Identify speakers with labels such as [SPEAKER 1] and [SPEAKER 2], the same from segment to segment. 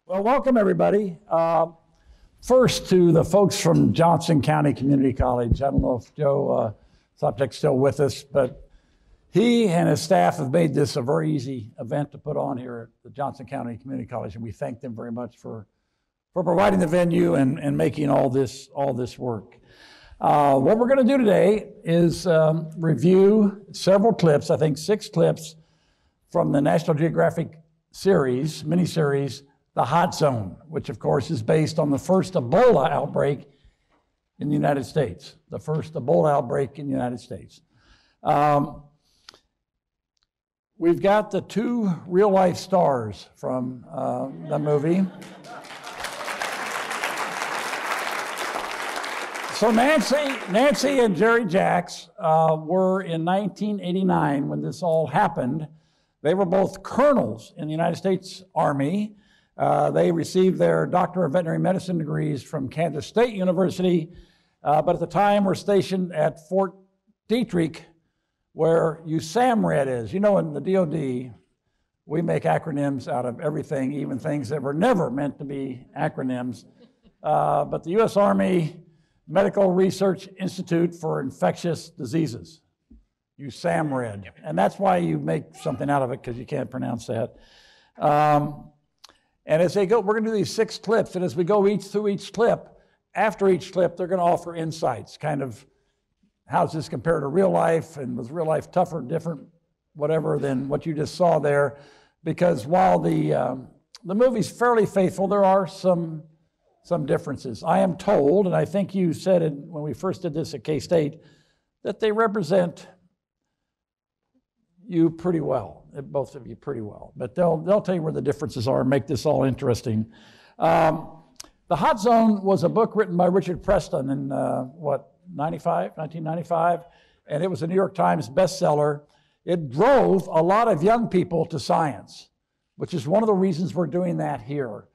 [SPEAKER 1] Well, welcome everybody. First to the folks from Johnson County Community College. I don't know if Joe Sopcik's still with us, but he and his staff have made this a very easy event to put on here at the Johnson County Community College, and we thank them very much for providing the venue and making all this work. What we're going to do today is review several clips, I think 6 clips from the National Geographic series, miniseries, The Hot Zone, which of course is based on the first Ebola outbreak in the United States. The first Ebola outbreak in the United States. We've got the 2 real-life stars from the movie. So Nancy and Jerry Jaax were in 1989 when this all happened. They were both colonels in the United States Army. They received their Doctor of Veterinary Medicine degrees from Kansas State University, but at the time were stationed at Fort Detrick, where USAMRED is. You know, in the DoD, we make acronyms out of everything, even things that were never meant to be acronyms. But the U.S. Army Medical Research Institute for Infectious Diseases, USAMRED. And that's why you make something out of it, because you can't pronounce that. And as they go, we're going to do these 6 clips, and as we go through each clip, after each clip, they're going to offer insights, kind of how does this compare to real life, and was real life tougher, different, whatever, than what you just saw there. Because while the movie's fairly faithful, there are some differences. I am told, and I think you said it when we first did this at K-State, that they represent you pretty well, both of you pretty well. But they'll tell you where the differences are and make this all interesting. The Hot Zone was a book written by Richard Preston in, 1995? And it was a New York Times bestseller. It drove a lot of young people to science, which is one of the reasons we're doing that here.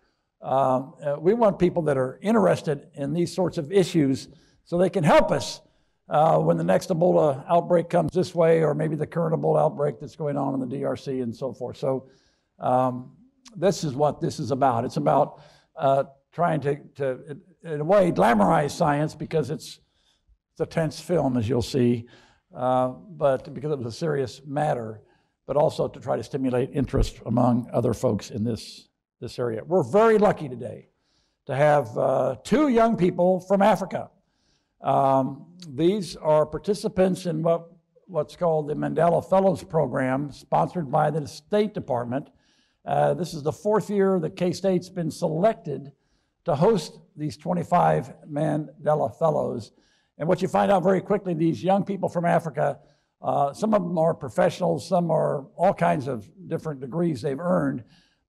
[SPEAKER 1] We want people that are interested in these sorts of issues so they can help us when the next Ebola outbreak comes this way, or maybe the current Ebola outbreak that's going on in the DRC and so forth. So this is what this is about. It's about trying to, in a way, glamorize science, because it's a tense film, as you'll see, but because it was a serious matter, but also to try to stimulate interest among other folks in this area. We're very lucky today to have 2 young people from Africa. These are participants in what's called the Mandela Fellows Program, sponsored by the State Department. This is the 4th year that K-State's been selected to host these 25 Mandela Fellows. And what you find out very quickly, these young people from Africa, some of them are professionals, some are all kinds of different degrees they've earned,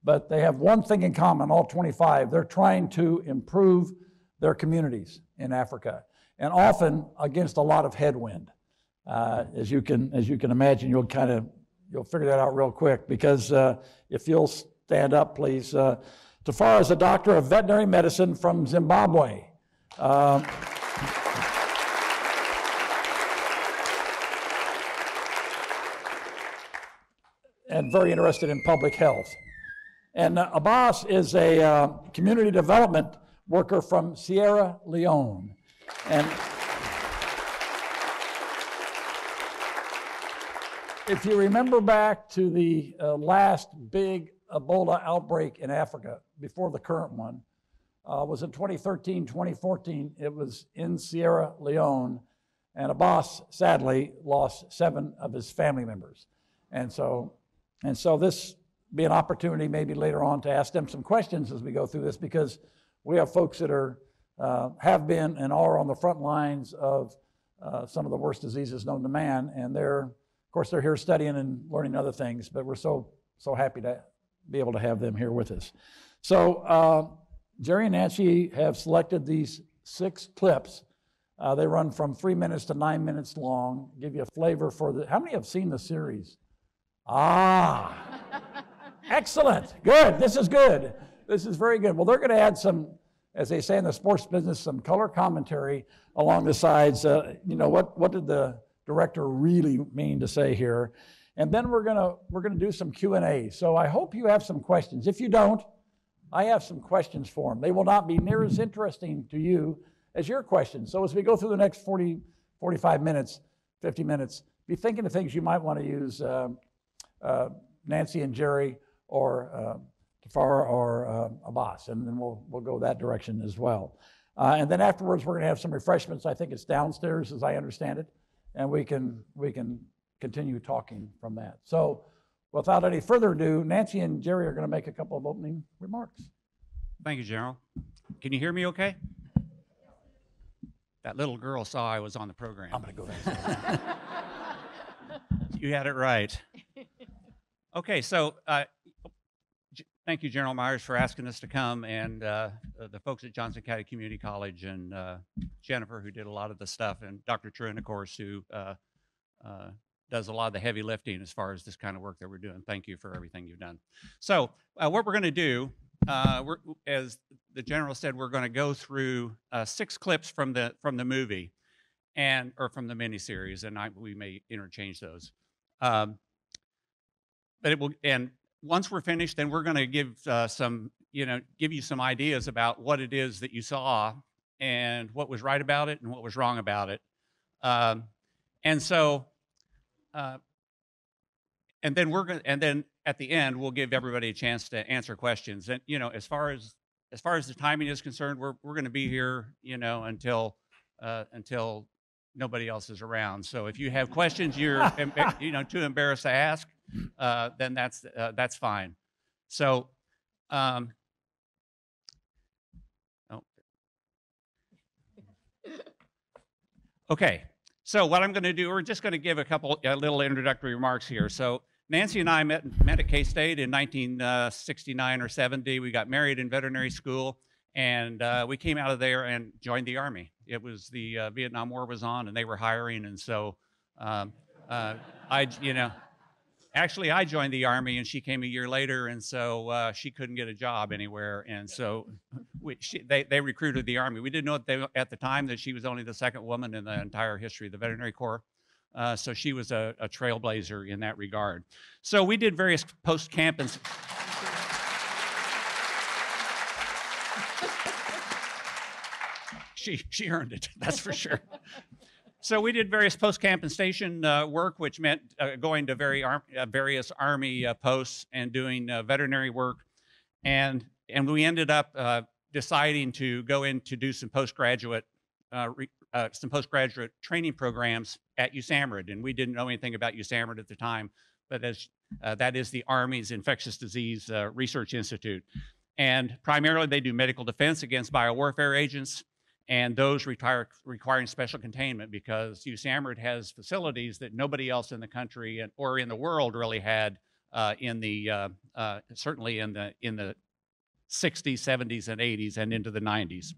[SPEAKER 1] but they have one thing in common, all 25. They're trying to improve their communities in Africa, and often against a lot of headwind. As you can imagine, you'll figure that out real quick, because if you'll stand up, please. Tafara is a Doctor of Veterinary Medicine from Zimbabwe. And very interested in public health. And Abbas is a community development worker from Sierra Leone. And if you remember back to the last big Ebola outbreak in Africa, before the current one, was in 2013, 2014. It was in Sierra Leone, and Abbas sadly lost 7 of his family members. And so this be an opportunity maybe later on to ask them some questions as we go through this, because we have folks that are have been and are on the front lines of some of the worst diseases known to man, and of course they're here studying and learning other things, but we're so happy to be able to have them here with us. So Jerry and Nancy have selected these 6 clips. They run from 3 minutes to 9 minutes long, give you a flavor for how many have seen the series? Excellent, good, this is good. This is very good. Well, they're going to add some, as they say in the sports business, some color commentary along the sides. What did the director really mean to say here? And then we're gonna do some Q&A. So I hope you have some questions. If you don't, I have some questions for them. They will not be near as interesting to you as your questions. So as we go through the next 40, 45 minutes, 50 minutes, be thinking of things you might want to use Nancy and Jerry or Tafara or Abbas, and then we'll go that direction as well. And then afterwards, we're going to have some refreshments. I think it's downstairs, as I understand it, and we can continue talking from that. So without any further ado, Nancy and Jerry are going to make a couple of opening remarks.
[SPEAKER 2] Thank you, General. Can you hear me okay? That little girl saw I was on the program.
[SPEAKER 1] I'm going to go downstairs.
[SPEAKER 2] You had it right. Okay, so thank you, General Myers, for asking us to come, and the folks at Johnson County Community College, and Jennifer, who did a lot of the stuff, and Dr. Truen, of course, who does a lot of the heavy lifting as far as this kind of work that we're doing. Thank you for everything you've done. So what we're going to do, as the General said, we're going to go through 6 clips from the movie, or from the miniseries, and we may interchange those. But it will, and once we're finished, then we're going to give give you some ideas about what it is that you saw and what was right about it and what was wrong about it. And then at the end, we'll give everybody a chance to answer questions. And as far as the timing is concerned, we're going to be here, until nobody else is around. So if you have questions you're too embarrassed to ask, then that's fine. So okay. So what I'm going to do, we're just going to give a couple little introductory remarks here. So Nancy and I met at K-State in 1969 or 70. We got married in veterinary school, and we came out of there and joined the Army. It was the Vietnam War was on, and they were hiring, and so actually I joined the Army, and she came a year later, and so she couldn't get a job anywhere, and so they recruited the Army. We didn't know at the time that she was only the 2nd woman in the entire history of the Veterinary Corps. So she was a trailblazer in that regard. So we did various post-camp and she earned it, that's for sure. So we did various post-camp and station work, which meant going to various Army posts and doing veterinary work. And we ended up deciding to go in to do some postgraduate training programs at USAMRIID. And we didn't know anything about USAMRIID at the time, but that is the Army's Infectious Disease Research Institute. And primarily they do medical defense against biowarfare agents, and those requiring special containment, because USAMRIID has facilities that nobody else in the country or in the world really had certainly in the 60s, 70s, and 80s, and into the 90s.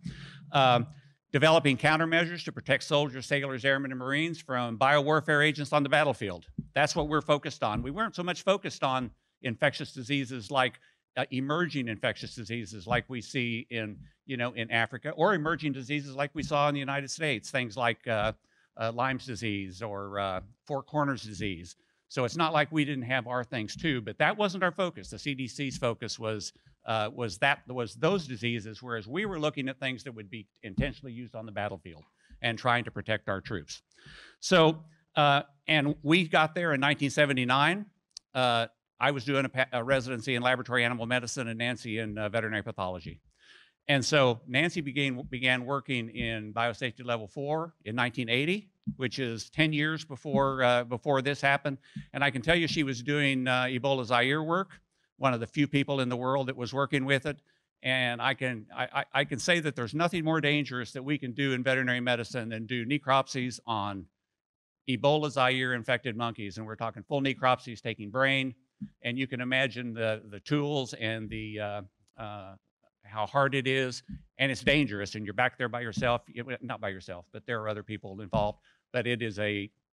[SPEAKER 2] Developing countermeasures to protect soldiers, sailors, airmen, and Marines from biowarfare agents on the battlefield. That's what we're focused on. We weren't so much focused on infectious diseases like emerging infectious diseases like we see in Africa, or emerging diseases like we saw in the United States, things like Lyme's disease or Four Corners disease. So it's not like we didn't have our things too, but that wasn't our focus. The CDC's focus was those diseases, whereas we were looking at things that would be intentionally used on the battlefield and trying to protect our troops. So, and we got there in 1979. I was doing a residency in laboratory animal medicine, and Nancy in veterinary pathology. And so Nancy began working in biosafety level 4 in 1980, which is 10 years before this happened. And I can tell you she was doing Ebola Zaire work, one of the few people in the world that was working with it. And I can say that there's nothing more dangerous that we can do in veterinary medicine than do necropsies on Ebola Zaire infected monkeys. And we're talking full necropsies, taking brain. And you can imagine the tools and the how hard it is, and it's dangerous, and you're back there by yourself. Not by yourself, but there are other people involved. But it is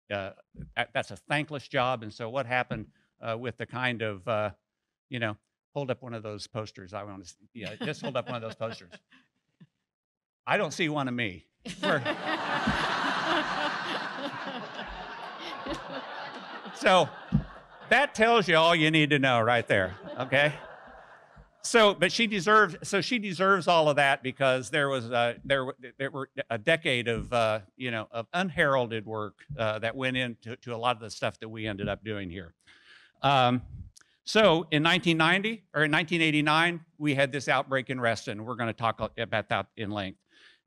[SPEAKER 2] that's a thankless job. And so what happened with the kind of hold up one of those posters. I want to just hold up one of those posters. I don't see one of me. So that tells you all you need to know right there, okay? But she deserves all of that, because there were a decade of of unheralded work that went into a lot of the stuff that we ended up doing here. So in 1990 or in 1989, we had this outbreak in Reston. We're going to talk about that in length.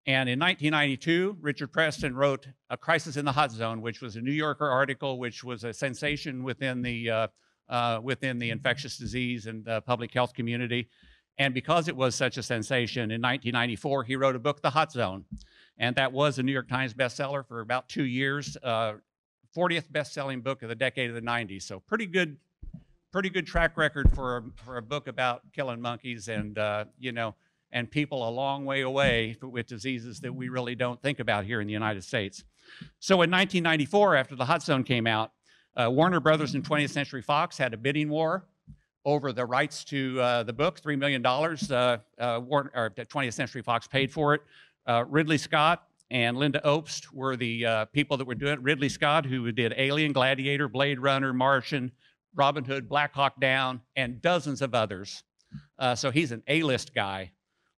[SPEAKER 2] And in 1992, Richard Preston wrote A Crisis in the Hot Zone, which was a New Yorker article, which was a sensation within the infectious disease and public health community. And because it was such a sensation, in 1994, he wrote a book, The Hot Zone. And that was a New York Times bestseller for about 2 years, 40th best-selling book of the decade of the 90s. So pretty good track record for a book about killing monkeys and, and people a long way away with diseases that we really don't think about here in the United States. So in 1994, after The Hot Zone came out, Warner Brothers and 20th Century Fox had a bidding war over the rights to the book, $3 million. 20th Century Fox paid for it. Ridley Scott and Linda Obst were the people that were doing it. Ridley Scott, who did Alien, Gladiator, Blade Runner, Martian, Robin Hood, Black Hawk Down, and dozens of others. So he's an A-list guy.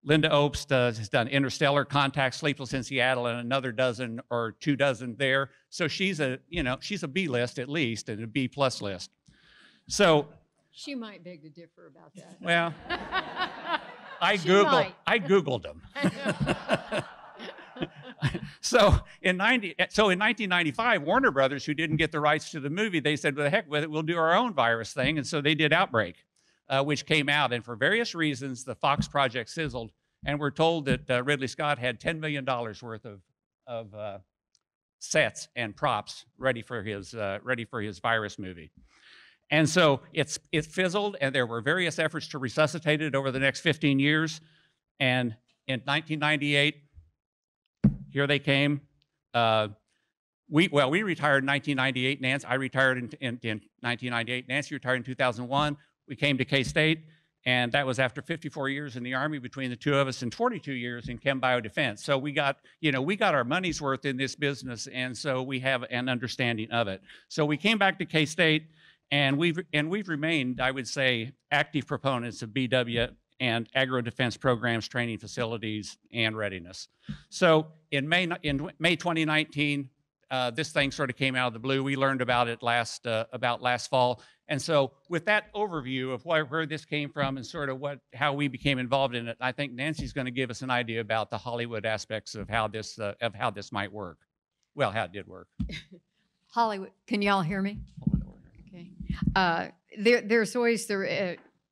[SPEAKER 2] Linda Obst has done Interstellar, Contact, Sleepless in Seattle, and another dozen or 2 dozen there. So she's a B-list at least, and a B-plus list. So
[SPEAKER 3] she might beg to differ about that.
[SPEAKER 2] Well, I Googled them. So in 1995, Warner Brothers, who didn't get the rights to the movie, they said, well, the heck with it, we'll do our own virus thing. And so they did Outbreak, which came out. And for various reasons, the Fox project sizzled. And we're told that Ridley Scott had $10 million worth of sets and props ready for his virus movie. And so it fizzled, and there were various efforts to resuscitate it over the next 15 years. And in 1998, here they came. We retired in 1998. I retired in 1998. Nancy retired in 2001. We came to K-State, and that was after 54 years in the Army between the two of us and 42 years in chem biodefense. So we got our money's worth in this business, and so we have an understanding of it. So we came back to K-State, and we've remained, I would say, active proponents of BW and agro-defense programs, training facilities, and readiness. So in May 2019, this thing sort of came out of the blue. We learned about it last fall. And so with that overview of where this came from and sort of how we became involved in it, I think Nancy's going to give us an idea about the Hollywood aspects of how this might work. Well, how it did work.
[SPEAKER 3] Hollywood, can y'all hear me? Okay. There's always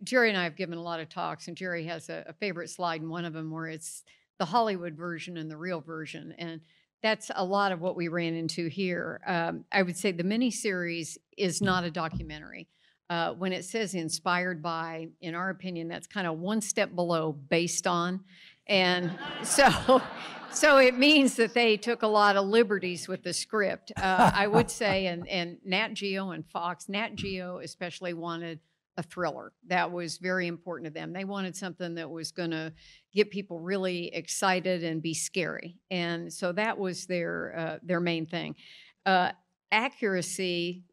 [SPEAKER 3] Jerry and I have given a lot of talks, and Jerry has a favorite slide in one of them where it's the Hollywood version and the real version. And that's a lot of what we ran into here. I would say the miniseries is not a documentary. When it says inspired by, in our opinion, that's kind of one step below based on. And so it means that they took a lot of liberties with the script. I would say, and Nat Geo and Fox, Nat Geo especially wanted a thriller. That was very important to them. They wanted something that was going to get people really excited and be scary. And so that was their main thing. Accuracy,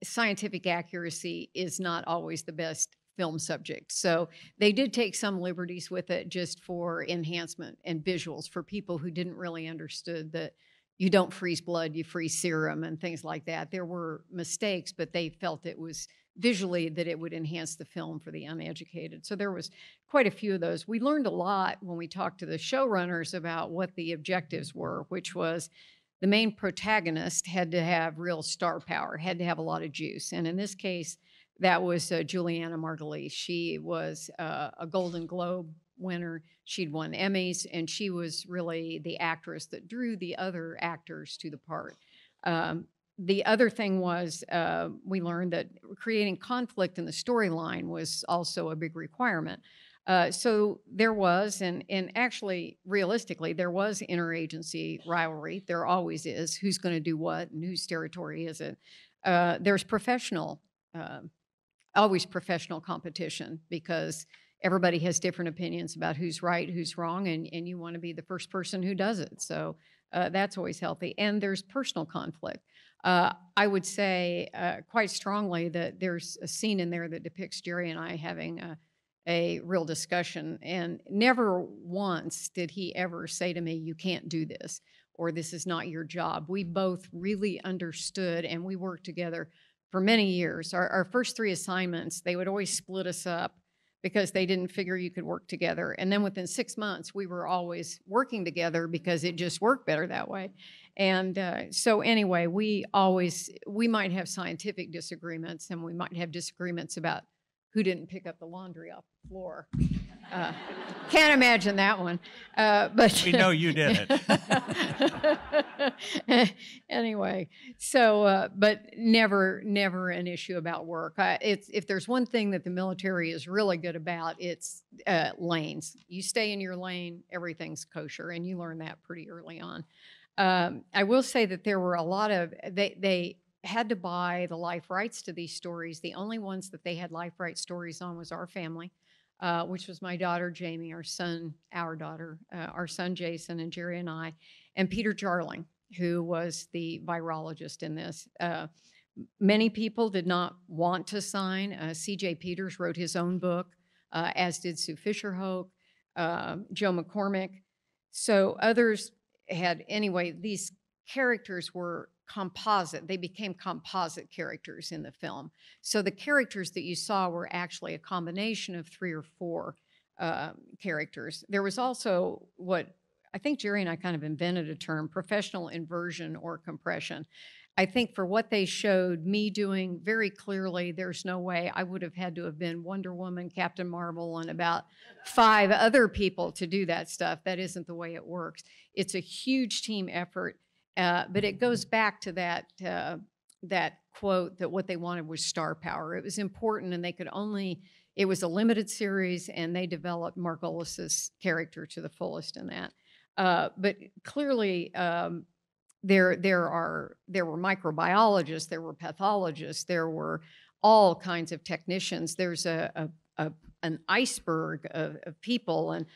[SPEAKER 3] scientific accuracy is not always the best film subject. So they did take some liberties with it just for enhancement and visuals for people who didn't really understood that you don't freeze blood, you freeze serum and things like that. There were mistakes, but they felt it was visually that it would enhance the film for the uneducated. So there was quite a few of those. We learned a lot when we talked to the showrunners about what the objectives were, which was the main protagonist had to have real star power, had to have a lot of juice. And in this case, that was Juliana Margulies. She was a Golden Globe winner. She'd won Emmys, and she was really the actress that drew the other actors to the part. The other thing was we learned that creating conflict in the storyline was also a big requirement. So there was, and actually realistically, there was interagency rivalry. There always is. Who's going to do what and whose territory is it? There's always professional competition because everybody has different opinions about who's right, who's wrong, and you want to be the first person who does it. So that's always healthy. And there's personal conflict. I would say quite strongly that there's a scene in there that depicts Jerry and I having a real discussion. And never once did he ever say to me, "You can't do this," or "This is not your job." We both really understood, and we worked together for many years. Our first 3 assignments, they would always split us up because they didn't figure you could work together. And then within 6 months, we were always working together because it just worked better that way. And so anyway, we might have scientific disagreements, and we might have disagreements about who didn't pick up the laundry off the floor. Can't imagine that one. But
[SPEAKER 2] We know you did it.
[SPEAKER 3] Anyway, so but never an issue about work. If there's one thing that the military is really good about, it's lanes. You stay in your lane, everything's kosher, and you learn that pretty early on. I will say that there were a lot of they had to buy the life rights to these stories. The only ones that they had life rights stories on was our family, which was my daughter, Jamie, our son, Jason, and Jerry and I, and Peter Jarling, who was the virologist in this. Many people did not want to sign. C.J. Peters wrote his own book, as did Sue Fisher-Hoke, Joe McCormick. So others had, anyway, these characters were composite. They became composite characters in the film. So the characters that you saw were actually a combination of 3 or 4 characters. There was also what I think Jerry and I kind of invented a term, professional inversion or compression. I think for what they showed me doing very clearly, there's no way I would have had to have been Wonder Woman, Captain Marvel, and about 5 other people to do that stuff. That isn't the way it works. It's a huge team effort. But it goes back to that quote that what they wanted was star power. It was important, and it was a limited series, and they developed Margolis's character to the fullest in that. But clearly, there were microbiologists, there were pathologists, there were all kinds of technicians. There's an iceberg of people, and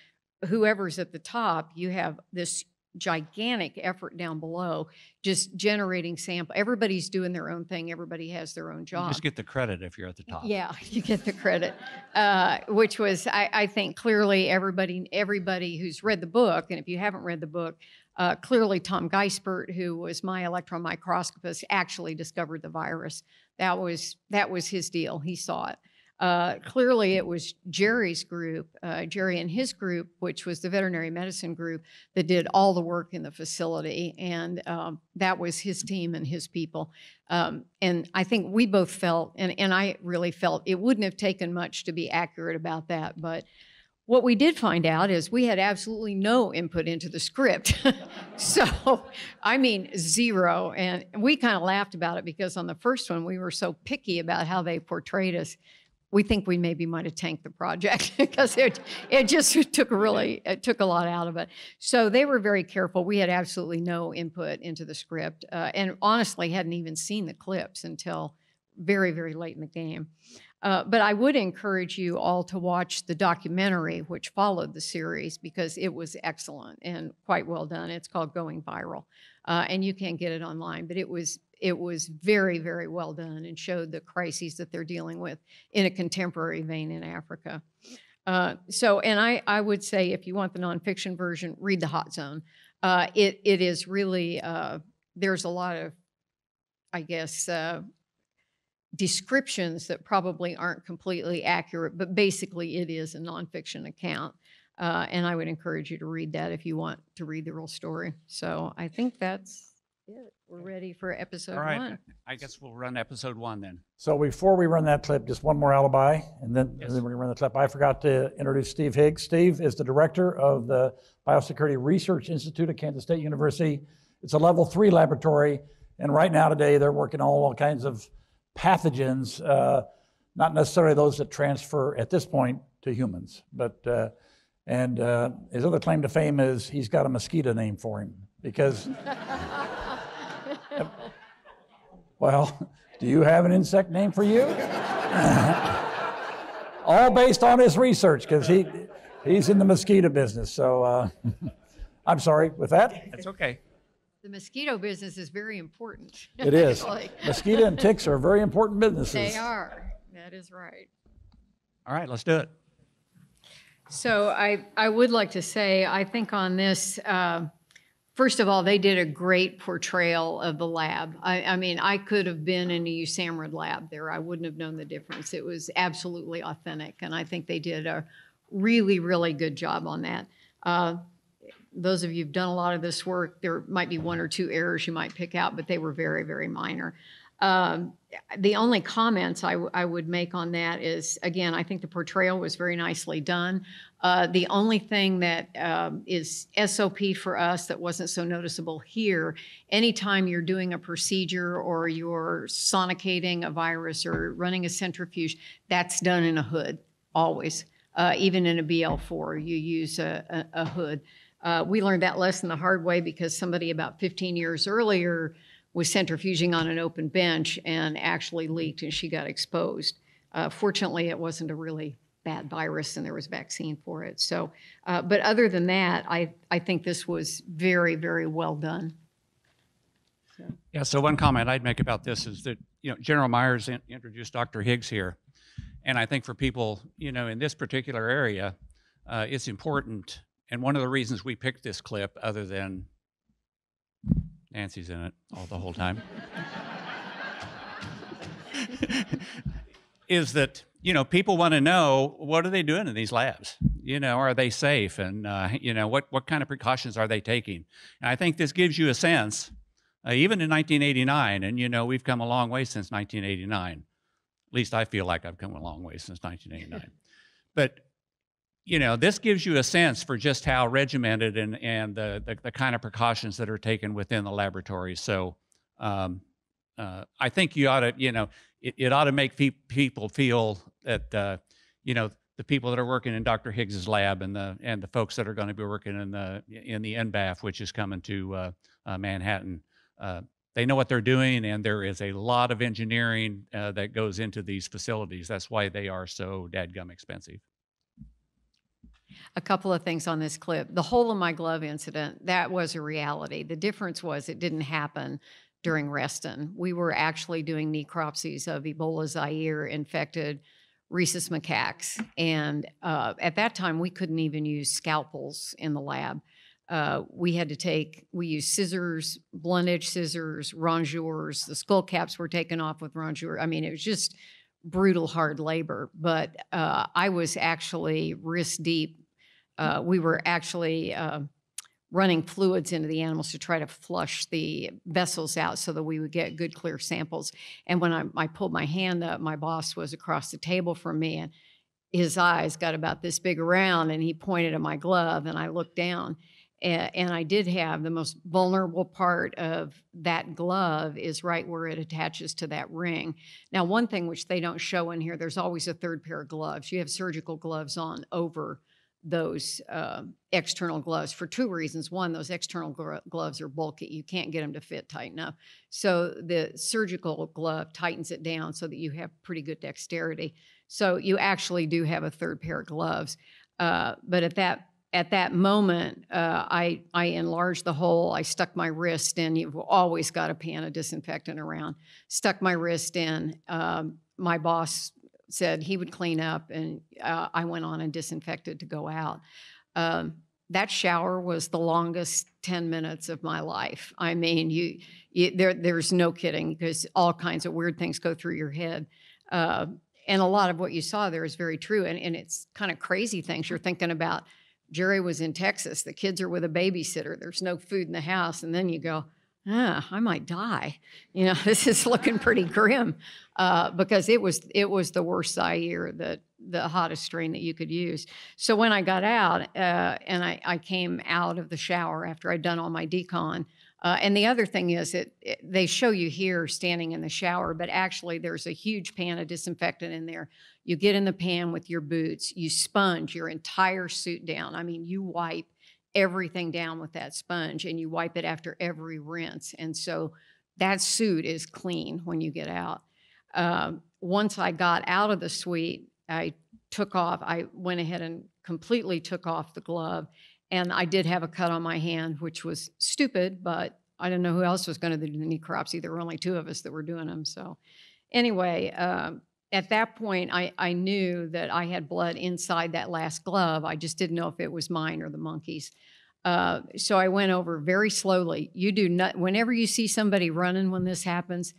[SPEAKER 3] whoever's at the top, you have this gigantic effort down below, just generating sample. Everybody's doing their own thing. Everybody has their own job.
[SPEAKER 2] You just get the credit if you're at the top.
[SPEAKER 3] Yeah, you get the credit, which was, I think, clearly everybody who's read the book, and if you haven't read the book, clearly Tom Geispert, who was my electron microscopist, actually discovered the virus. That was his deal. He saw it. Clearly, it was Jerry's group, Jerry and his group, which was the veterinary medicine group, that did all the work in the facility. And that was his team and his people. And I think we both felt, and I really felt, it wouldn't have taken much to be accurate about that. But what we did find out is we had absolutely no input into the script. So, I mean, 0. And we kind of laughed about it because on the first one, we were so picky about how they portrayed us. We think we maybe might have tanked the project because it just took a lot out of it. So they were very careful. We had absolutely no input into the script, and honestly hadn't even seen the clips until very, very late in the game. But I would encourage you all to watch the documentary which followed the series because it was excellent and quite well done. It's called Going Viral, and you can get it online. But it was very, very well done and showed the crises that they're dealing with in a contemporary vein in Africa. And I would say if you want the nonfiction version, read The Hot Zone. It is really, there's a lot of, I guess, descriptions that probably aren't completely accurate, but basically it is a nonfiction account. And I would encourage you to read that if you want to read the real story. So I think that's it. We're ready for episode 1.
[SPEAKER 2] I guess we'll run episode 1 then.
[SPEAKER 1] So before we run that clip, just one more alibi, and then
[SPEAKER 2] Yes.
[SPEAKER 1] we're going to run the clip. I forgot to introduce Steve Higgs. Steve is the director of the Biosecurity Research Institute at Kansas State University. It's a level 3 laboratory, and right now today they're working on all kinds of pathogens, not necessarily those that transfer at this point to humans, but his other claim to fame is he's got a mosquito name for him because. Well, do you have an insect name for you? All based on his research, because he's in the mosquito business. So I'm sorry with that.
[SPEAKER 2] That's okay.
[SPEAKER 3] The mosquito business is very important.
[SPEAKER 1] It is.
[SPEAKER 3] Actually.
[SPEAKER 1] Mosquito and ticks are very important businesses.
[SPEAKER 3] They are. That is right.
[SPEAKER 2] All right, let's do it.
[SPEAKER 3] So I would like to say, I think on this, first of all, they did a great portrayal of the lab. I mean, I could have been in a USAMRIID lab there. I wouldn't have known the difference. It was absolutely authentic, and I think they did a really, really good job on that. Those of you who've done a lot of this work, there might be one or two errors you might pick out, but they were very, very minor. The only comments I would make on that is, again, I think the portrayal was very nicely done. The only thing that is SOP for us that wasn't so noticeable here, anytime you're doing a procedure or you're sonicating a virus or running a centrifuge, that's done in a hood, always. Even in a BL4, you use a hood. We learned that lesson the hard way because somebody about 15 years earlier was centrifuging on an open bench and actually leaked and she got exposed. Fortunately, it wasn't a really bad virus and there was vaccine for it. So, but other than that, I think this was very, very well done. So.
[SPEAKER 2] Yeah, so one comment I'd make about this is that, General Myers introduced Dr. Higgs here. And I think for people, in this particular area, it's important. And one of the reasons we picked this clip, other than Nancy's in it the whole time, is that, people want to know, what are they doing in these labs? Are they safe? And, what kind of precautions are they taking? And I think this gives you a sense, even in 1989, and, we've come a long way since 1989. At least I feel like I've come a long way since 1989. But, this gives you a sense for just how regimented and the kind of precautions that are taken within the laboratory. So I think you ought to, it ought to make people feel that, the people that are working in Dr. Higgs's lab and the folks that are going to be working in the NBAF, which is coming to Manhattan, they know what they're doing, and there is a lot of engineering that goes into these facilities. That's why they are so dadgum expensive.
[SPEAKER 3] A couple of things on this clip. The hole in my glove incident, that was a reality. The difference was it didn't happen during Preston. We were actually doing necropsies of Ebola Zaire infected rhesus macaques. And at that time, we couldn't even use scalpels in the lab. We used scissors, blunt edge scissors, rongeurs. The skull caps were taken off with rongeur. I mean, it was just brutal, hard labor. But I was actually wrist deep. We were actually running fluids into the animals to try to flush the vessels out so that we would get good, clear samples. And when I pulled my hand up, my boss was across the table from me, and his eyes got about this big around, and he pointed at my glove, and I looked down. And I did have the most vulnerable part of that glove is right where it attaches to that ring. Now, one thing which they don't show in here, there's always a third pair of gloves. You have surgical gloves on over those external gloves for two reasons. One, those external gloves are bulky. You can't get them to fit tight enough. So the surgical glove tightens it down so that you have pretty good dexterity. So you actually do have a third pair of gloves. But at that moment, I enlarged the hole. I stuck my wrist in. You've always got a pan of disinfectant around. Stuck my wrist in. My boss said he would clean up, and I went on and disinfected to go out. That shower was the longest 10 minutes of my life. I mean, there's no kidding, because all kinds of weird things go through your head. And a lot of what you saw there is very true. And it's kind of crazy things you're thinking about. Jerry was in Texas. The kids are with a babysitter. There's no food in the house. And then you go, I might die. This is looking pretty grim because it was the worst Zaire, the hottest strain that you could use. So when I got out and I came out of the shower after I'd done all my decon, and the other thing is they show you here standing in the shower, but actually there's a huge pan of disinfectant in there. You get in the pan with your boots, you sponge your entire suit down. I mean, you wipe everything down with that sponge, and you wipe it after every rinse. And so that suit is clean when you get out. Once I got out of the suite, I went ahead and completely took off the glove. And I did have a cut on my hand, which was stupid, but I didn't know who else was going to do the necropsy. There were only two of us that were doing them. So anyway, at that point, I knew that I had blood inside that last glove. I just didn't know if it was mine or the monkey's. So I went over very slowly. You do not, whenever you see somebody running when this happens,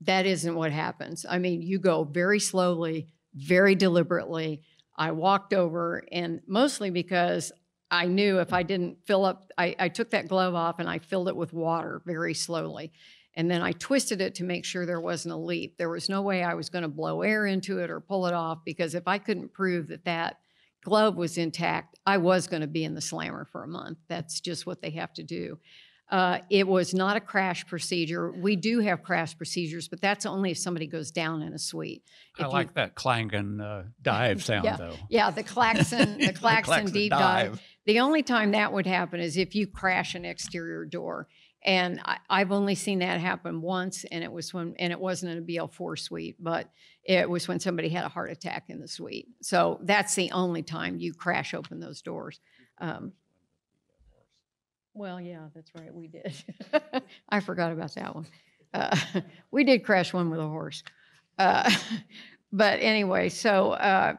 [SPEAKER 3] that isn't what happens. I mean, you go very slowly, very deliberately. I walked over, and mostly because I knew if I didn't fill up, I took that glove off and I filled it with water very slowly. And then I twisted it to make sure there wasn't a leak. There was no way I was going to blow air into it or pull it off, because if I couldn't prove that that glove was intact, I was going to be in the slammer for a month. That's just what they have to do. It was not a crash procedure. We do have crash procedures, but that's only if somebody goes down in a suite.
[SPEAKER 2] I like that clanging dive sound,
[SPEAKER 3] yeah,
[SPEAKER 2] though.
[SPEAKER 3] Yeah, the klaxon, the klaxon deep dive. The only time that would happen is if you crash an exterior door. And I've only seen that happen once, and it was when, and it wasn't in a BL4 suite, but it was when somebody had a heart attack in the suite. So that's the only time you crash open those doors. Well, yeah, that's right, we did. I forgot about that one. We did crash one with a horse. But anyway, so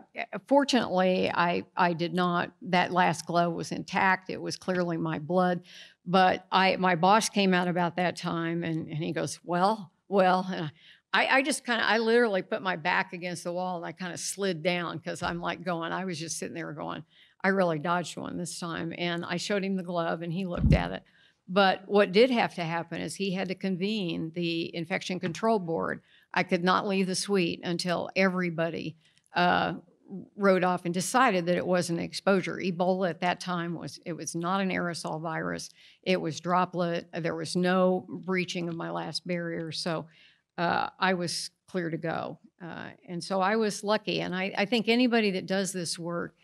[SPEAKER 3] fortunately, I did not, that last glove was intact. It was clearly my blood. But my boss came out about that time, and he goes, well, and I just kind of, I literally put my back against the wall, and I kind of slid down, because I'm like going, I was just sitting there going, I really dodged one this time. And I showed him the glove, and he looked at it. But what did have to happen is he had to convene the infection control board. I could not leave the suite until everybody wrote off and decided that it wasn't an exposure. Ebola at that time was not an aerosol virus. It was droplet. There was no breaching of my last barrier. So I was clear to go. And so I was lucky. And I think anybody that does this work,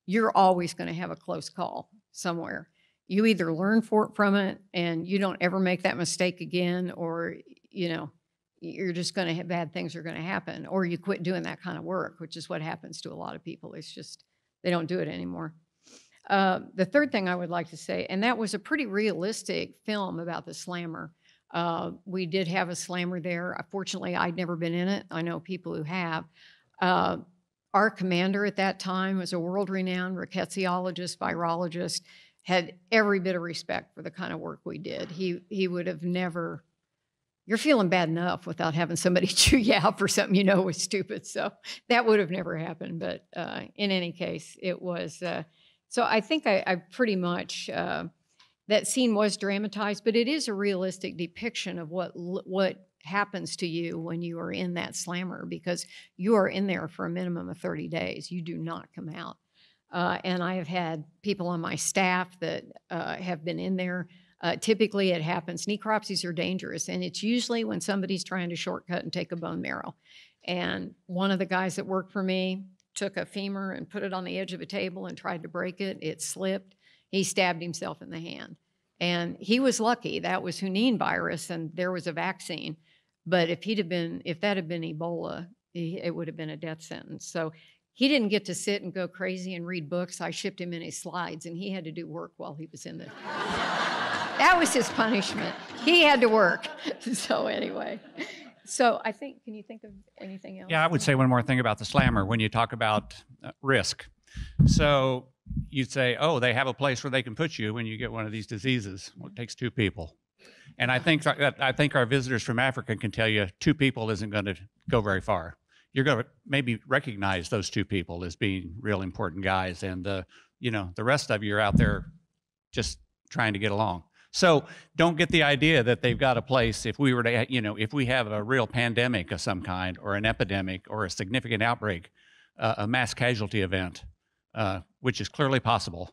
[SPEAKER 3] you're always going to have a close call somewhere. You either learn from it and you don't ever make that mistake again, or, you know, you're just going to have bad things are going to happen, or you quit doing that kind of work, which is what happens to a lot of people. It's just, they don't do it anymore. The third thing I would like to say, and that was a pretty realistic film about the slammer. We did have a slammer there. Fortunately, I'd never been in it. I know people who have. Our commander at that time was a world-renowned rickettsiologist, virologist, had every bit of respect for the kind of work we did. He would have never, you're feeling bad enough without having somebody chew you out for something you know was stupid. So that would have never happened. But in any case, it was, so I think I pretty much, that scene was dramatized, but it is a realistic depiction of what happens to you when you are in that slammer, because you are in there for a minimum of 30 days. You do not come out. And I have had people on my staff that have been in there. Typically it happens, necropsies are dangerous, and it's usually when somebody's trying to shortcut and take a bone marrow. And one of the guys that worked for me took a femur and put it on the edge of a table and tried to break it. It slipped. He stabbed himself in the hand. And he was lucky. That was Hunin virus, and there was a vaccine. But if that had been Ebola, it would have been a death sentence. So he didn't get to sit and go crazy and read books. I shipped him in his slides, and he had to do work while he was in the... That was his punishment. He had to work. So anyway, so I think, can you think of anything else?
[SPEAKER 2] Yeah, I would say one more thing about the slammer when you talk about risk. So you'd say, oh, they have a place where they can put you when you get one of these diseases. Well, it takes two people. And I think our visitors from Africa can tell you 2 people isn't going to go very far. You're going to maybe recognize those 2 people as being real important guys, and you know, the rest of you are out there just trying to get along. So don't get the idea that they've got a place. If we were to, you know, if we have a real pandemic of some kind, or an epidemic, or a significant outbreak, a mass casualty event, which is clearly possible,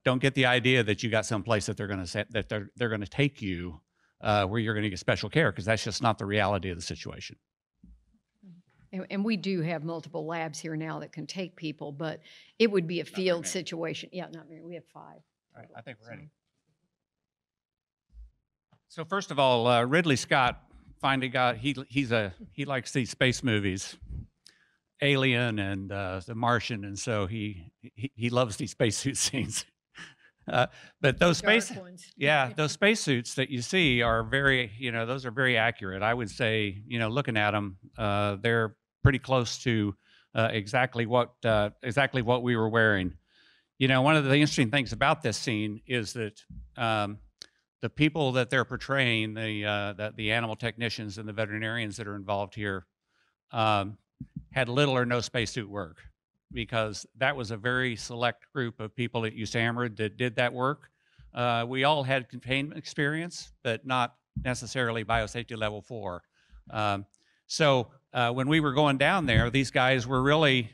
[SPEAKER 2] don't get the idea that you got some place that they're going to take you where you're going to get special care, because that's just not the reality of the situation.
[SPEAKER 3] And we do have multiple labs here now that can take people, but it would be a field situation. Yeah, not very. We have 5.
[SPEAKER 2] All right, I think we're ready. So first of all, Ridley Scott finally got, he likes these space movies, Alien and The Martian, and so he loves these spacesuit scenes. But those those spacesuits that you see are very, you know, those are very accurate. I would say, you know, looking at them, they're pretty close to exactly what we were wearing. You know, one of the interesting things about this scene is that the people that they're portraying, the animal technicians and the veterinarians that are involved here, had little or no spacesuit work, because that was a very select group of people at USAMRIID that did that work. We all had containment experience, but not necessarily biosafety level 4. When we were going down there, these guys were really,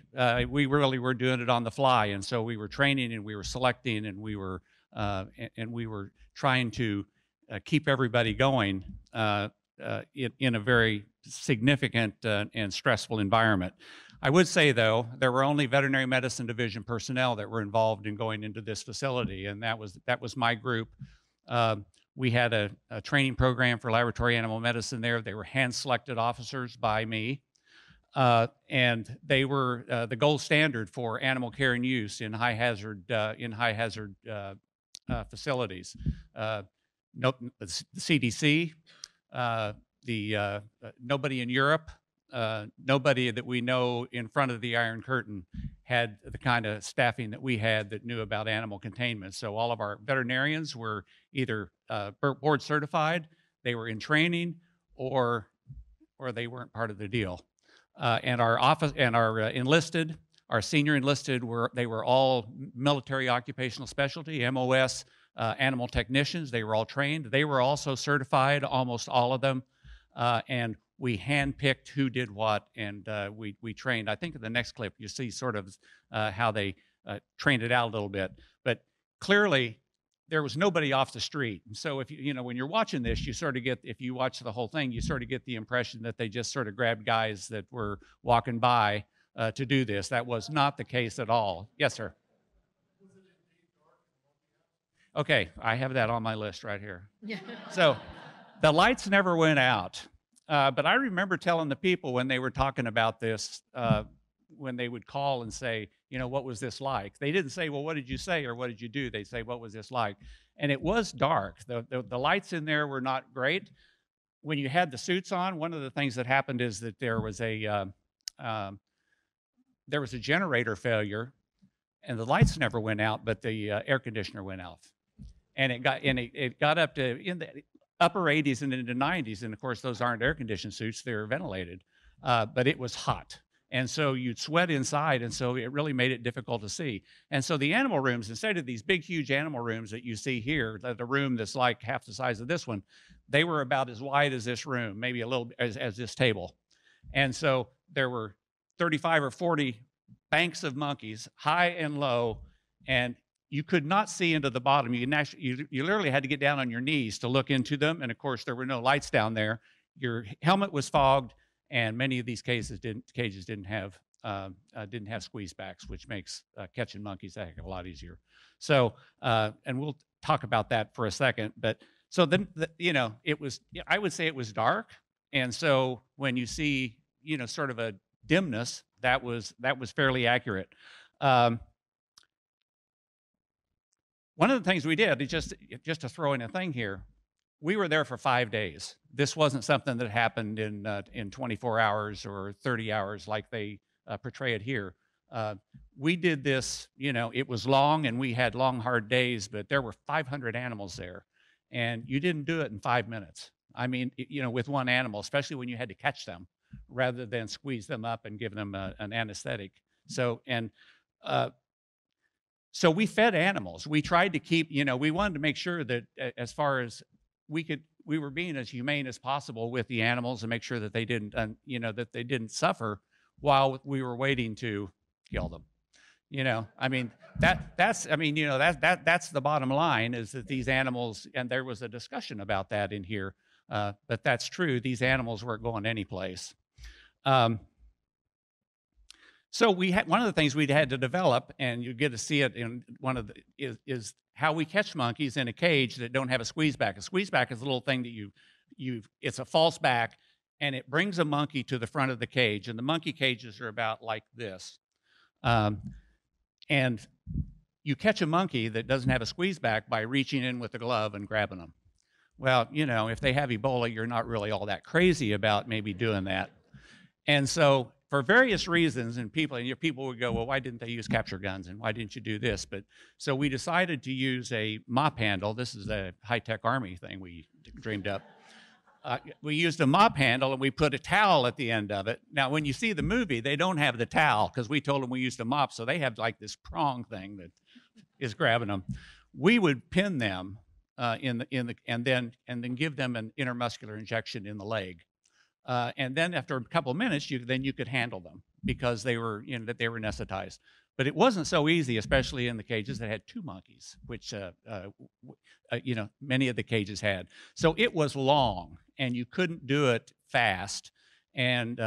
[SPEAKER 2] we really were doing it on the fly. And so we were training and we were selecting and we were trying to keep everybody going in a very significant and stressful environment. I would say, though, there were only veterinary medicine division personnel that were involved in going into this facility, and that was my group. We had a training program for laboratory animal medicine there. They were hand-selected officers by me, and they were the gold standard for animal care and use in high-hazard facilities. The CDC, nobody in Europe, nobody that we know in front of the Iron Curtain had the kind of staffing that we had that knew about animal containment. So all of our veterinarians were either board certified, they were in training, or they weren't part of the deal. And our office and our enlisted, our senior enlisted they were all military occupational specialty, MOS, animal technicians. They were all trained. They were also certified, almost all of them. And we handpicked who did what, and we trained. I think in the next clip you see sort of how they trained it out a little bit. But clearly, there was nobody off the street. And so if you know, when you're watching this, you sort of get, if you watch the whole thing, you sort of get the impression that they just sort of grabbed guys that were walking by to do this. That was not the case at all. Yes, sir. Okay, I have that on my list right here. Yeah. So the lights never went out. But I remember telling the people when they were talking about this, when they would call and say, you know, what was this like? They didn't say, well, what did you say or what did you do? They'd say, what was this like? And it was dark. The lights in there were not great. When you had the suits on, one of the things that happened is that there was a generator failure, and the lights never went out, but the air conditioner went off. And it got up to in the upper 80s and into 90s, and of course those aren't air-conditioned suits, they're ventilated, but it was hot. And so you'd sweat inside, and so it really made it difficult to see. And so the animal rooms, instead of these big, huge animal rooms that you see here, the room that's like half the size of this one, they were about as wide as this room, maybe a little as this table. And so there were 35 or 40 banks of monkeys, high and low, and you could not see into the bottom. You literally had to get down on your knees to look into them. And of course, there were no lights down there. Your helmet was fogged, and many of these cages didn't have squeeze backs, which makes catching monkeys a heck of a lot easier. So, and we'll talk about that for a second. But so then, you know, I would say it was dark. And so when you see, you know, sort of a dimness, that was fairly accurate. One of the things we did, just to throw in a thing here, we were there for 5 days. This wasn't something that happened in 24 hours or 30 hours like they portray it here. We did this, you know, it was long and we had long, hard days, but there were 500 animals there. And you didn't do it in 5 minutes. I mean, you know, with one animal, especially when you had to catch them rather than squeeze them up and give them an anesthetic. So we fed animals. We tried to keep, you know, we wanted to make sure that as far as we were being as humane as possible with the animals and make sure that they didn't, you know, that they didn't suffer while we were waiting to kill them. You know, I mean, that's the bottom line, is that these animals, and there was a discussion about that in here, but that's true. These animals weren't going anyplace. So one of the things we'd had to develop, and you get to see it in one of the, is how we catch monkeys in a cage that don't have a squeeze back. A squeeze back is a little thing that it's a false back, and it brings a monkey to the front of the cage, and the monkey cages are about like this. And you catch a monkey that doesn't have a squeeze back by reaching in with a glove and grabbing them. Well, you know, if they have Ebola, you're not really all that crazy about maybe doing that. And so for various reasons, and your people would go, well, why didn't they use capture guns, and why didn't you do this? But so we decided to use a mop handle. This is a high-tech Army thing we dreamed up. We used a mop handle, and we put a towel at the end of it. Now, when you see the movie, they don't have the towel because we told them we used a mop, so they have like this prong thing that is grabbing them. We would pin them and then give them an intermuscular injection in the leg. And then after a couple of minutes, you could handle them because they were anesthetized. But it wasn't so easy, especially in the cages that had 2 monkeys, which many of the cages had. So it was long, and you couldn't do it fast, and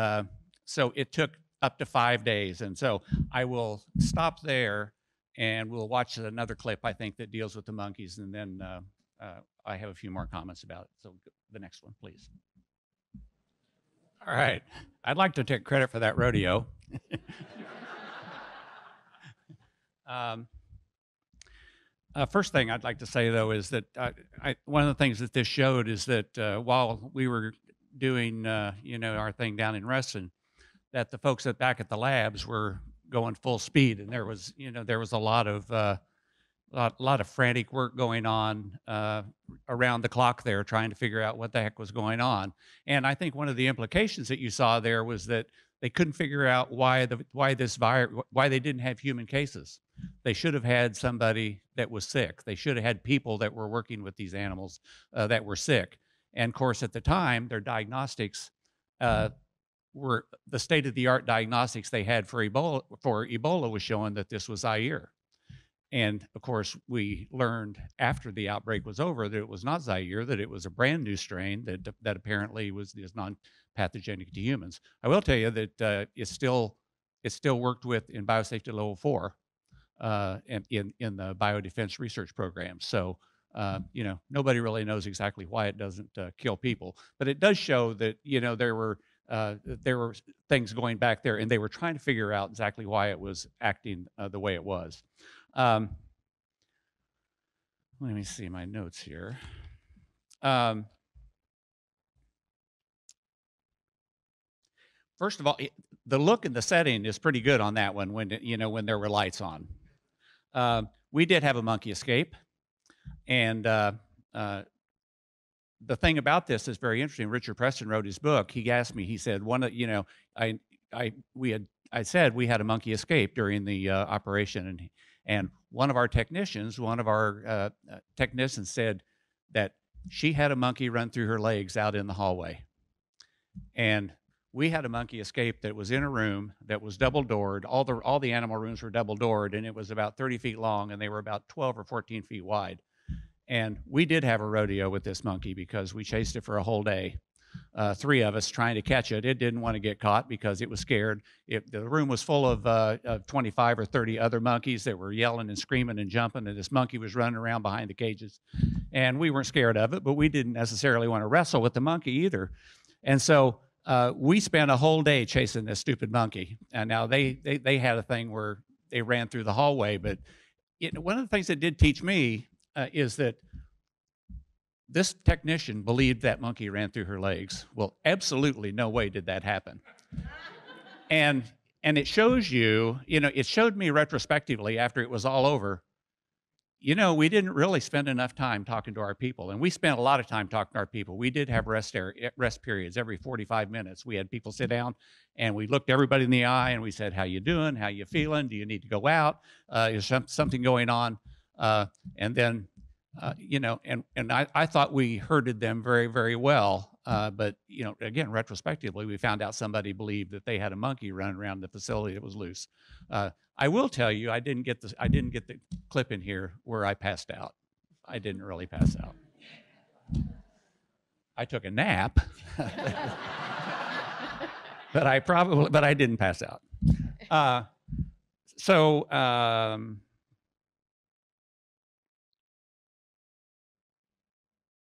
[SPEAKER 2] so it took up to 5 days. And so I will stop there, and we'll watch another clip, I think, that deals with the monkeys, and then I have a few more comments about it. So the next one, please. All right. I'd like to take credit for that rodeo. First thing I'd like to say, though, is that one of the things that this showed is that while we were doing, our thing down in Preston, that the folks back at the labs were going full speed, and there was a lot of frantic work going on around the clock there, trying to figure out what the heck was going on. And I think one of the implications that you saw there was that they couldn't figure out why they didn't have human cases. They should have had somebody that was sick. They should have had people that were working with these animals that were sick. And of course, at the time, their diagnostics were the state-of-the-art diagnostics they had for Ebola was showing that this was Zaire. And of course, we learned after the outbreak was over that it was not Zaire, that it was a brand new strain that apparently is non-pathogenic to humans. I will tell you that it's still worked with in biosafety level 4 in the biodefense research program. So nobody really knows exactly why it doesn't kill people, but it does show that there were things going back there, and they were trying to figure out exactly why it was acting the way it was. Let me see my notes here. First of all, the look and the setting is pretty good on that one when there were lights on. We did have a monkey escape, and the thing about this is very interesting. Richard Preston wrote his book. He asked me. He said, I said we had a monkey escape during the operation, and one of our technicians said that she had a monkey run through her legs out in the hallway. And we had a monkey escape that was in a room that was double doored. All the animal rooms were double doored, and it was about 30 feet long, and they were about 12 or 14 feet wide. And we did have a rodeo with this monkey because we chased it for a whole day. 3 of us trying to catch it. It didn't want to get caught because it was scared. The room was full of 25 or 30 other monkeys that were yelling and screaming and jumping, and this monkey was running around behind the cages. And we weren't scared of it, but we didn't necessarily want to wrestle with the monkey either. And so we spent a whole day chasing this stupid monkey. And now they had a thing where they ran through the hallway, but one of the things that did teach me is that this technician believed that monkey ran through her legs. Well, absolutely no way did that happen. And it shows you, it showed me retrospectively after it was all over, we didn't really spend enough time talking to our people. And we spent a lot of time talking to our people. We did have rest periods every 45 minutes. We had people sit down, and we looked everybody in the eye, and we said, how you doing? How you feeling? Do you need to go out? Is something going on? And then I thought we herded them very, very well. But again, retrospectively, we found out somebody believed that they had a monkey running around the facility that was loose. I will tell you, I didn't get the clip in here where I passed out. I didn't really pass out. I took a nap, but I didn't pass out.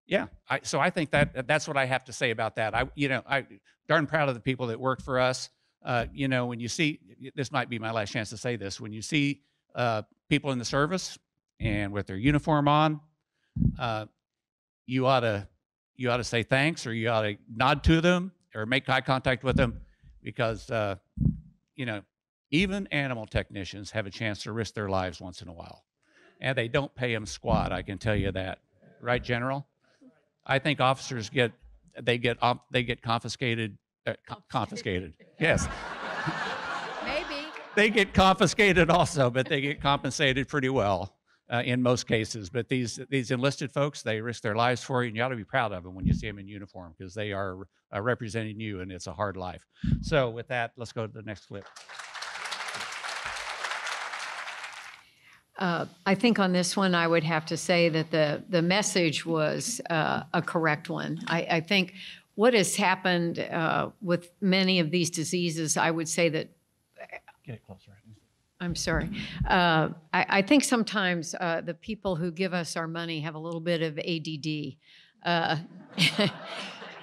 [SPEAKER 2] Yeah, so I think that's what I have to say about that. I'm darn proud of the people that work for us. When you see, this might be my last chance to say this, when you see people in the service and with their uniform on, you ought to say thanks, or you ought to nod to them or make eye contact with them, because you know, even animal technicians have a chance to risk their lives once in a while. And they don't pay them squat, I can tell you that. Right, General? I think officers get confiscated. Confiscated. Yes.
[SPEAKER 3] Maybe.
[SPEAKER 2] They get confiscated also, but they get compensated pretty well in most cases. But these enlisted folks, they risk their lives for you, and you ought to be proud of them when you see them in uniform, because they are representing you, and it's a hard life. So with that, let's go to the next clip.
[SPEAKER 3] I think on this one, I would have to say that the message was a correct one. I think what has happened with many of these diseases, I would say that.
[SPEAKER 2] Get it closer.
[SPEAKER 3] I'm sorry. I think sometimes the people who give us our money have a little bit of ADD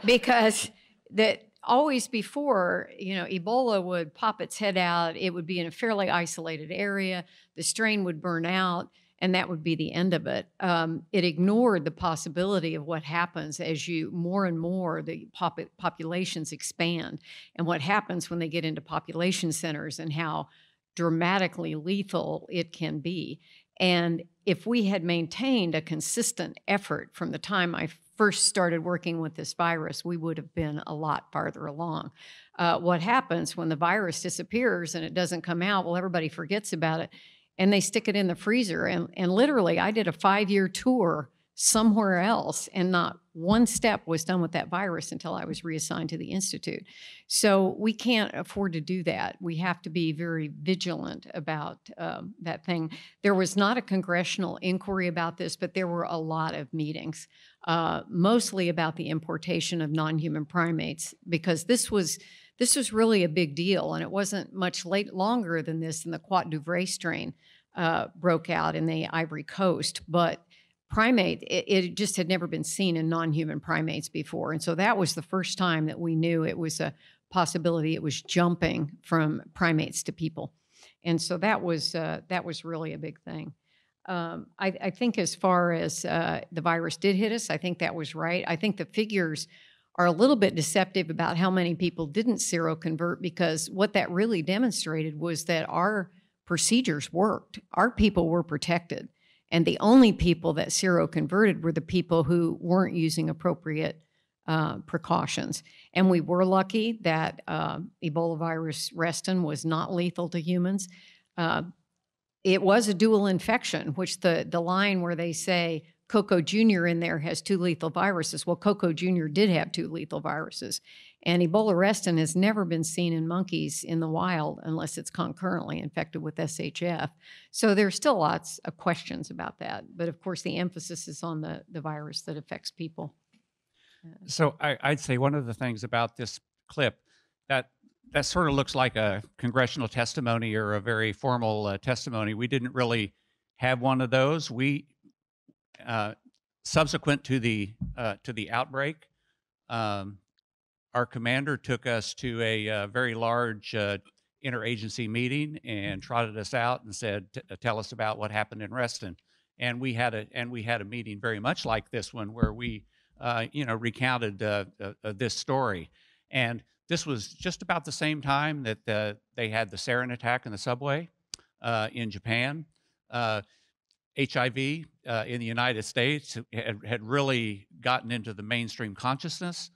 [SPEAKER 3] because that always before, Ebola would pop its head out. It would be in a fairly isolated area. The strain would burn out, and that would be the end of it. It ignored the possibility of what happens as more and more the populations expand, and what happens when they get into population centers and how dramatically lethal it can be. And if we had maintained a consistent effort from the time I first started working with this virus, we would have been a lot farther along. What happens when the virus disappears and it doesn't come out? Well, everybody forgets about it, and they stick it in the freezer. And literally, I did a 5-year tour somewhere else, and not one step was done with that virus until I was reassigned to the Institute. So we can't afford to do that. We have to be very vigilant about that thing. There was not a congressional inquiry about this, but there were a lot of meetings, mostly about the importation of non-human primates, because this was really a big deal, and it wasn't much longer than this, and the Quat d'Ouvray strain broke out in the Ivory Coast. But it just had never been seen in non-human primates before. And so that was the first time that we knew it was a possibility. It was jumping from primates to people. And so that was really a big thing. I think as far as the virus did hit us, I think that was right. I think the figures are a little bit deceptive about how many people didn't seroconvert, because what that really demonstrated was that our procedures worked. Our people were protected. And the only people that seroconverted were the people who weren't using appropriate precautions. And we were lucky that Ebola virus Preston was not lethal to humans. It was a dual infection, which the line where they say Coco Jr. in there has 2 lethal viruses. Well, Coco Jr. did have 2 lethal viruses. And Ebola Preston has never been seen in monkeys in the wild unless it's concurrently infected with SHF. So there's still lots of questions about that. But of course, the emphasis is on the virus that affects people.
[SPEAKER 2] So I'd say one of the things about this clip that sort of looks like a congressional testimony or a very formal testimony. We didn't really have one of those. We subsequent to the outbreak, our commander took us to a very large interagency meeting and trotted us out and said, "Tell us about what happened in Preston." And we had a meeting very much like this one, where we recounted this story. And this was just about the same time that they had the sarin attack in the subway in Japan. HIV in the United States had really gotten into the mainstream consciousness.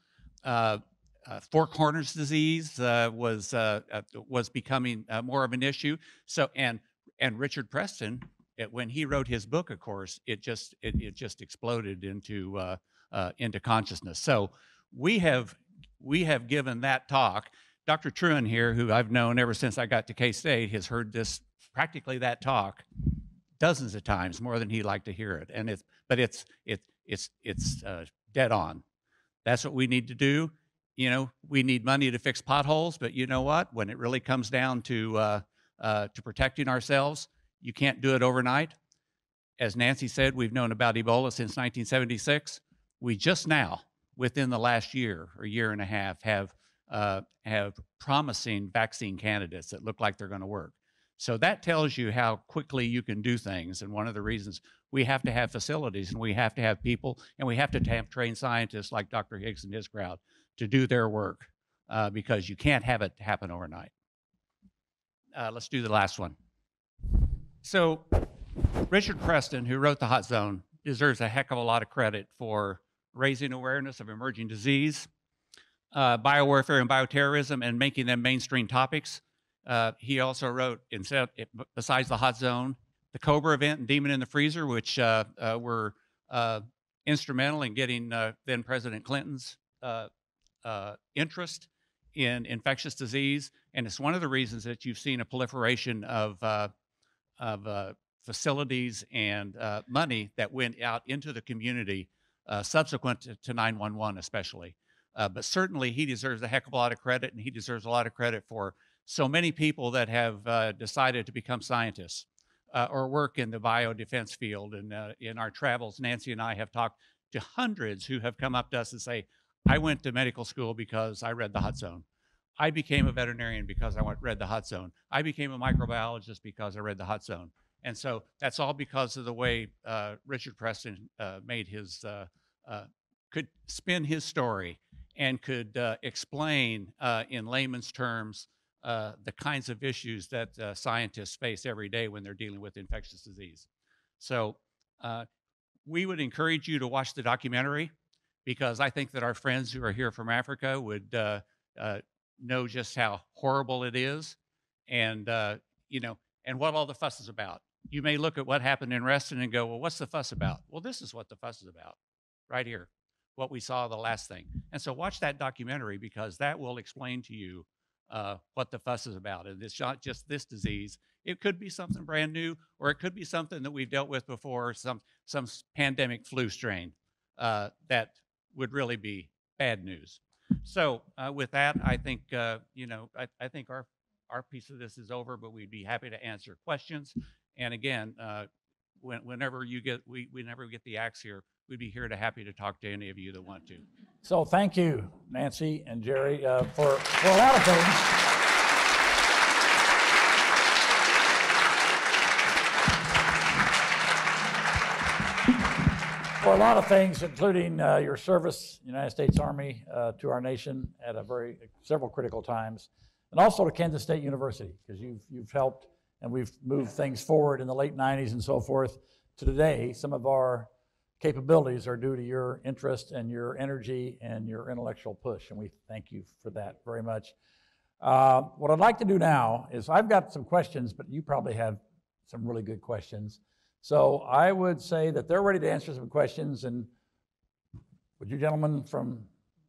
[SPEAKER 2] Four Corners disease was becoming more of an issue. So and Richard Preston, when he wrote his book, of course, it just exploded into consciousness. So we have given that talk. Dr. Truen here, who I've known ever since I got to K-State, has heard practically that talk dozens of times, more than he'd like to hear it. And it's dead on. That's what we need to do. We need money to fix potholes, but you know what? When it really comes down to protecting ourselves, you can't do it overnight. As Nancy said, we've known about Ebola since 1976. We just now, within the last year or year and a half, have promising vaccine candidates that look like they're going to work. So that tells you how quickly you can do things. And one of the reasons we have to have facilities, and we have to have people, and we have to have trained scientists like Dr. Higgs and his crowd to do their work, because you can't have it happen overnight. let's do the last one. So Richard Preston, who wrote The Hot Zone, deserves a heck of a lot of credit for raising awareness of emerging disease, biowarfare and bioterrorism, and making them mainstream topics. He also wrote, besides The Hot Zone, the Cobra event and Demon in the Freezer, which were instrumental in getting then President Clinton's interest in infectious disease. And it's one of the reasons that you've seen a proliferation of facilities and money that went out into the community subsequent to 9/11 especially. But certainly he deserves a heck of a lot of credit, and he deserves a lot of credit for so many people that have decided to become scientists or work in the biodefense field. And in our travels, Nancy and I have talked to hundreds who have come up to us and say, I went to medical school because I read The Hot Zone. I became a veterinarian because I read The Hot Zone. I became a microbiologist because I read The Hot Zone. And so that's all because of the way Richard Preston made his, could spin his story and could explain in layman's terms the kinds of issues that scientists face every day when they're dealing with infectious disease. So we would encourage you to watch the documentary, because I think that our friends who are here from Africa would know just how horrible it is, and you know, and what all the fuss is about. You may look at what happened in Preston and go, well, what's the fuss about? Well, this is what the fuss is about right here, what we saw the last thing. And so watch that documentary, because that will explain to you what the fuss is about. And it's not just this disease. It could be something brand new, or it could be something that we've dealt with before, some pandemic flu strain that would really be bad news. So with that, I think, you know, I think our piece of this is over, but we'd be happy to answer questions. And again, whenever we get the axe here, we'd be happy to talk to any of you that want to.
[SPEAKER 1] So thank you, Nancy and Jerry, for a lot of things. For a lot of things, including your service, United States Army, to our nation at several critical times, and also to Kansas State University, because you've helped, and we've moved things forward in the late 90s and so forth to today. Some of our capabilities are due to your interest and your energy and your intellectual push, and we thank you for that very much. What I'd like to do now is, I've got some questions, but you probably have some really good questions. So I would say that they're ready to answer some questions. And would you gentlemen from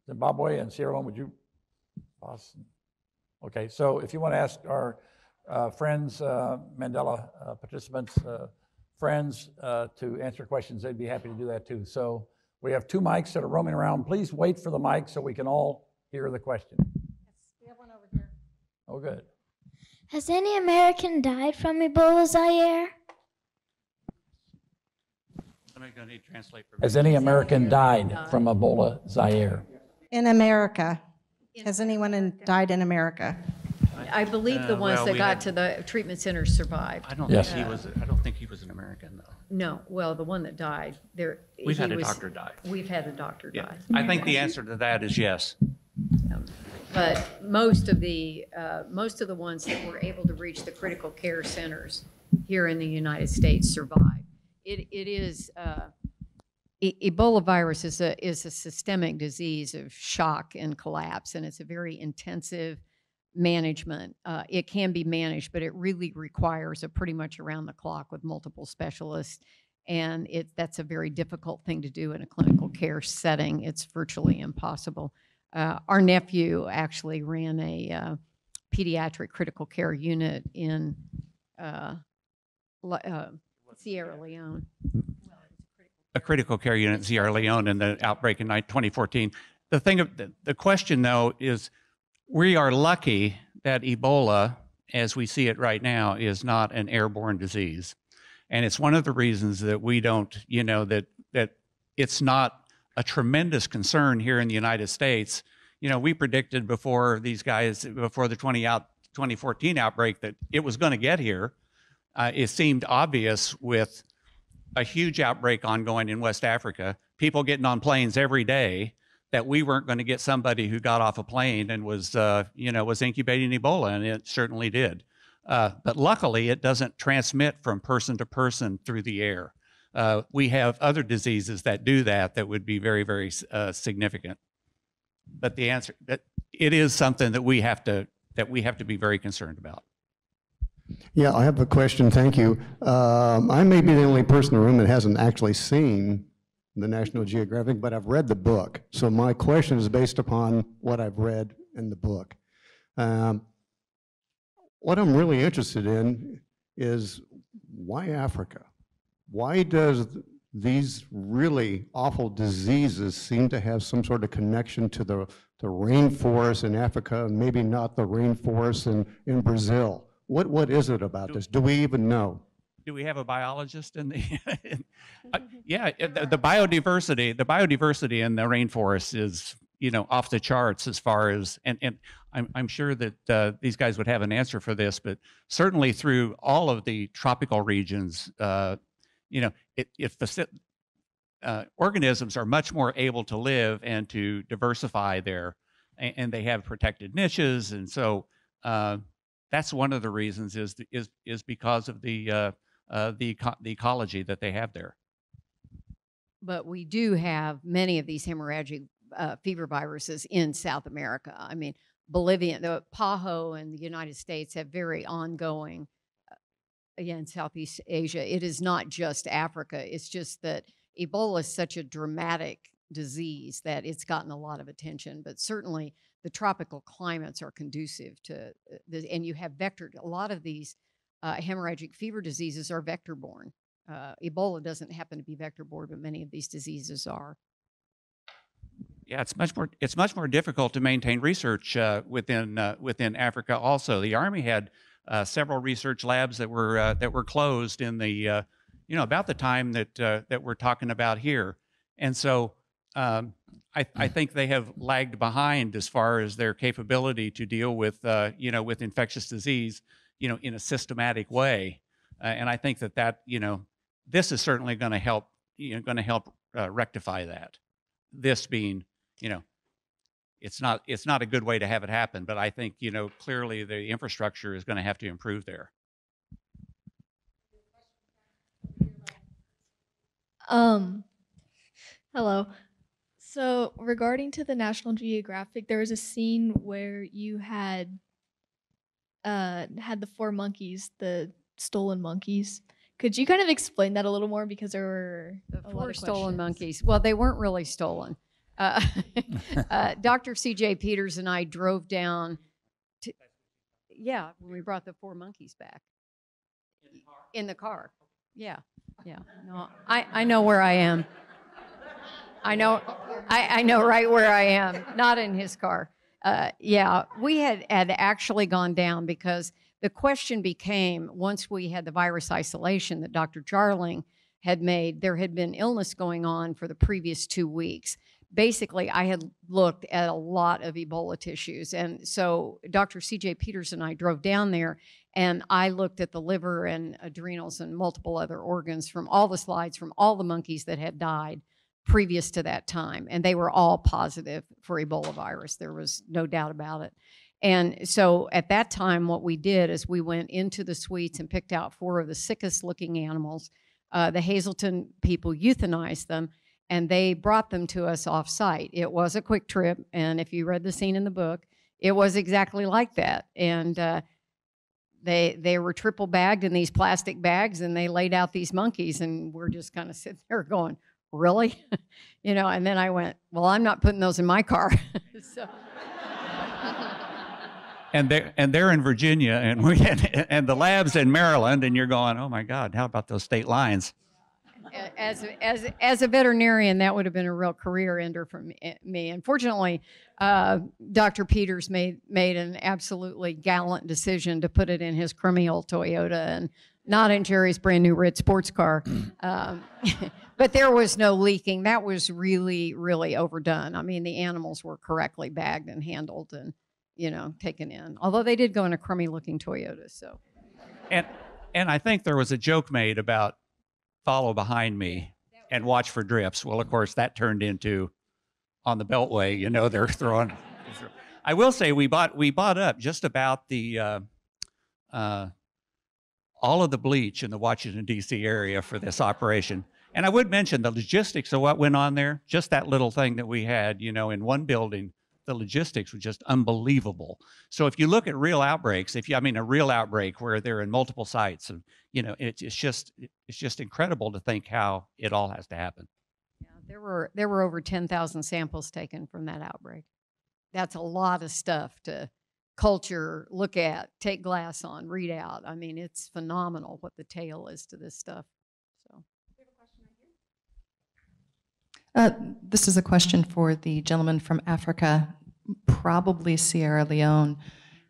[SPEAKER 1] Zimbabwe and Sierra Leone, would you, Boston? Okay, so if you want to ask our friends, Mandela participants, friends to answer questions, they'd be happy to do that too. So we have 2 mics that are roaming around. Please wait for the mic so we can all hear the question.
[SPEAKER 4] We have one over here.
[SPEAKER 1] Oh, good.
[SPEAKER 5] Has any American died from Ebola, Zaire?
[SPEAKER 2] Somebody's going to need to translate for me.
[SPEAKER 1] Has any American died from Ebola, Zaire?
[SPEAKER 4] In America. Has anyone died in America?
[SPEAKER 3] I believe the ones
[SPEAKER 2] well,
[SPEAKER 3] that got
[SPEAKER 2] had-
[SPEAKER 3] to the treatment centers survived.
[SPEAKER 2] I don't
[SPEAKER 1] Yes.
[SPEAKER 2] think he was. I don't think he was an American, though.
[SPEAKER 3] No, well, the one that died,
[SPEAKER 2] We've had a doctor die.
[SPEAKER 3] We've had a doctor
[SPEAKER 2] Yeah,
[SPEAKER 3] die.
[SPEAKER 2] I think the answer to that is yes.
[SPEAKER 3] But most of the ones that were able to reach the critical care centers here in the United States survived. Ebola virus is a systemic disease of shock and collapse, and it's a very intensive management. It can be managed, but it really requires a pretty much around the clock with multiple specialists, and that's a very difficult thing to do in a clinical care setting. It's virtually impossible. Our nephew actually ran a pediatric critical care unit in Sierra Leone.
[SPEAKER 2] A critical care unit in Sierra Leone in the outbreak in 2014. The question though is, we are lucky that Ebola, as we see it right now, is not an airborne disease. And it's one of the reasons that we don't, you know, that it's not a tremendous concern here in the United States. You know, we predicted before the 2014 outbreak that it was going to get here. It seemed obvious with a huge outbreak ongoing in West Africa, people getting on planes every day, that we weren't going to get somebody who got off a plane and was incubating Ebola, and it certainly did. But luckily, it doesn't transmit from person to person through the air. We have other diseases that do that would be very, very significant. But the answer that it is something that we have to be very concerned about.
[SPEAKER 6] Yeah, I have a question. Thank you. I may be the only person in the room that hasn't actually seen the National Geographic, but I've read the book. So my question is based upon what I've read in the book. What I'm really interested in is why Africa? Why does these really awful diseases seem to have some sort of connection to the rainforest in Africa and maybe not the rainforest in Brazil? What is it about this? Do we even know?
[SPEAKER 2] Do we have a biologist in the? Yeah, the biodiversity in the rainforest is off the charts as far as and I'm sure that these guys would have an answer for this, but certainly through all of the tropical regions, organisms are much more able to live and to diversify there, and they have protected niches, and so that's one of the reasons is because of the ecology that they have there.
[SPEAKER 3] But we do have many of these hemorrhagic fever viruses in South America. I mean, Bolivia, the Pajo and the United States have very ongoing, again, Southeast Asia. It is not just Africa. It's just that Ebola is such a dramatic disease that it's gotten a lot of attention. But certainly the tropical climates are conducive to this, and you have vector. A lot of these hemorrhagic fever diseases are vector-borne. Ebola doesn't happen to be vector-borne, but many of these diseases are.
[SPEAKER 2] Yeah, it's much more difficult to maintain research within Africa. Also, the Army had several research labs that were closed in the about the time that we're talking about here, and so I think they have lagged behind as far as their capability to deal with with infectious disease in a systematic way, and I think that this is certainly going to help rectify that. This being it's not a good way to have it happen, but I think clearly the infrastructure is going to have to improve there.
[SPEAKER 7] Hello. So regarding to the National Geographic, there was a scene where you had the 4 monkeys, the stolen monkeys. Could you kind of explain that a little more, because there were
[SPEAKER 3] The
[SPEAKER 7] a lot
[SPEAKER 3] 4
[SPEAKER 7] of
[SPEAKER 3] stolen
[SPEAKER 7] questions.
[SPEAKER 3] monkeys. Well, they weren't really stolen. Dr. C.J. Peters and I drove down to, when we brought the 4 monkeys back. In the car. Yeah. No, I know where I am. I know right where I am, not in his car. We had actually gone down because the question became, once we had the virus isolation that Dr. Jarling had made, there had been illness going on for the previous 2 weeks. Basically, I had looked at a lot of Ebola tissues. And so Dr. C.J. Peters and I drove down there, and I looked at the liver and adrenals and multiple other organs from all the slides from all the monkeys that had died previous to that time. And they were all positive for Ebola virus. There was no doubt about it. And so at that time, what we did is we went into the suites and picked out 4 of the sickest looking animals. The Hazleton people euthanized them, and they brought them to us off site. It was a quick trip, and if you read the scene in the book, it was exactly like that. And they were triple bagged in these plastic bags, and they laid out these monkeys, and we're just kind of sitting there going, really? And then I went, well, I'm not putting those in my car. So.
[SPEAKER 2] And they're in Virginia, and the lab's in Maryland, and you're going, oh my God, how about those state lines?
[SPEAKER 3] As a veterinarian, that would have been a real career ender for me. Unfortunately, Dr. Peters made an absolutely gallant decision to put it in his crummy old Toyota and not in Jerry's brand new red sports car. But there was no leaking. That was really, really overdone. I mean, the animals were correctly bagged and handled and, taken in. Although they did go in a crummy looking Toyota. So.
[SPEAKER 2] And I think there was a joke made about follow behind me and watch for drips. Well, of course, that turned into on the Beltway, they're throwing. I will say we bought up just about the all of the bleach in the Washington, D.C. area for this operation. And I would mention the logistics of what went on there, just that little thing that we had, you know, in one building, the logistics were just unbelievable. So if you look at real outbreaks, a real outbreak where they're in multiple sites, and, you know, it's just incredible to think how it all has to happen.
[SPEAKER 3] Yeah, there were over 10,000 samples taken from that outbreak. That's a lot of stuff to culture, look at, take glass on, read out. I mean, it's phenomenal what the tail is to this stuff. So,
[SPEAKER 8] this is a question for the gentleman from Africa, probably Sierra Leone.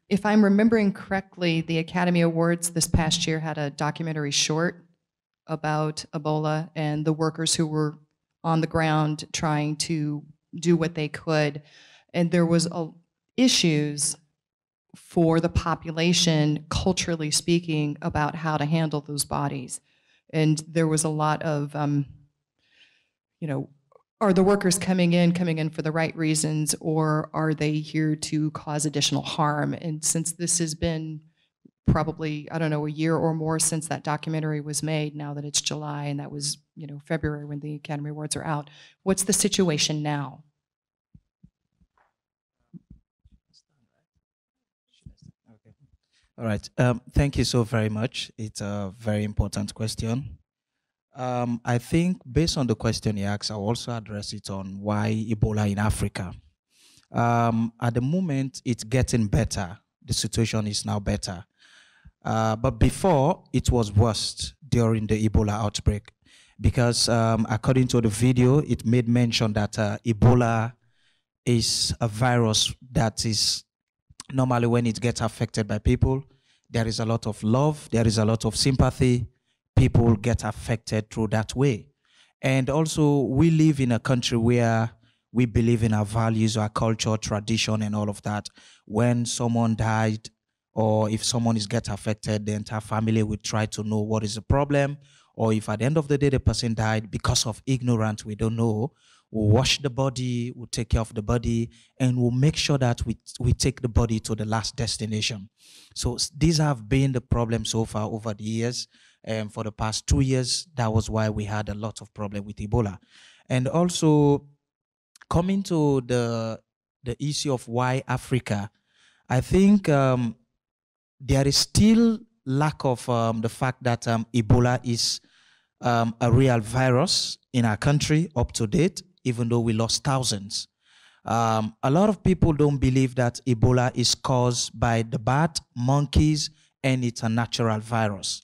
[SPEAKER 8] If I'm remembering correctly, the Academy Awards this past year had a documentary short about Ebola and the workers who were on the ground trying to do what they could. And there was issues for the population, culturally speaking, about how to handle those bodies. And there was a lot of, you know, are the workers coming in for the right reasons, or are they here to cause additional harm? And since this has been probably, I don't know, a year or more since that documentary was made, now that it's July, and that was, you know, February when the Academy Awards are out, what's the situation now?
[SPEAKER 9] All right. Thank you so very much. It's a very important question. I think based on the question you asked, I'll also address it on why Ebola in Africa. At the moment, it's getting better. The situation is now better. But before, it was worse during the Ebola outbreak because according to the video, it made mention that Ebola is a virus that is normally when it gets affected by people, there is a lot of love, there is a lot of sympathy. People get affected through that way. And also, we live in a country where we believe in our values, our culture, tradition, and all of that. When someone died, or if someone is get affected, the entire family would try to know what is the problem. Or if at the end of the day, the person died because of ignorance, we don't know, we'll wash the body, we'll take care of the body, and we'll make sure that we take the body to the last destination. So these have been the problems so far over the years. And for the past 2 years, that was why we had a lot of problem with Ebola. And also, coming to the issue of why Africa, I think there is still lack of the fact that Ebola is a real virus in our country up to date, even though we lost thousands. A lot of people don't believe that Ebola is caused by the bat, monkeys, and it's a natural virus.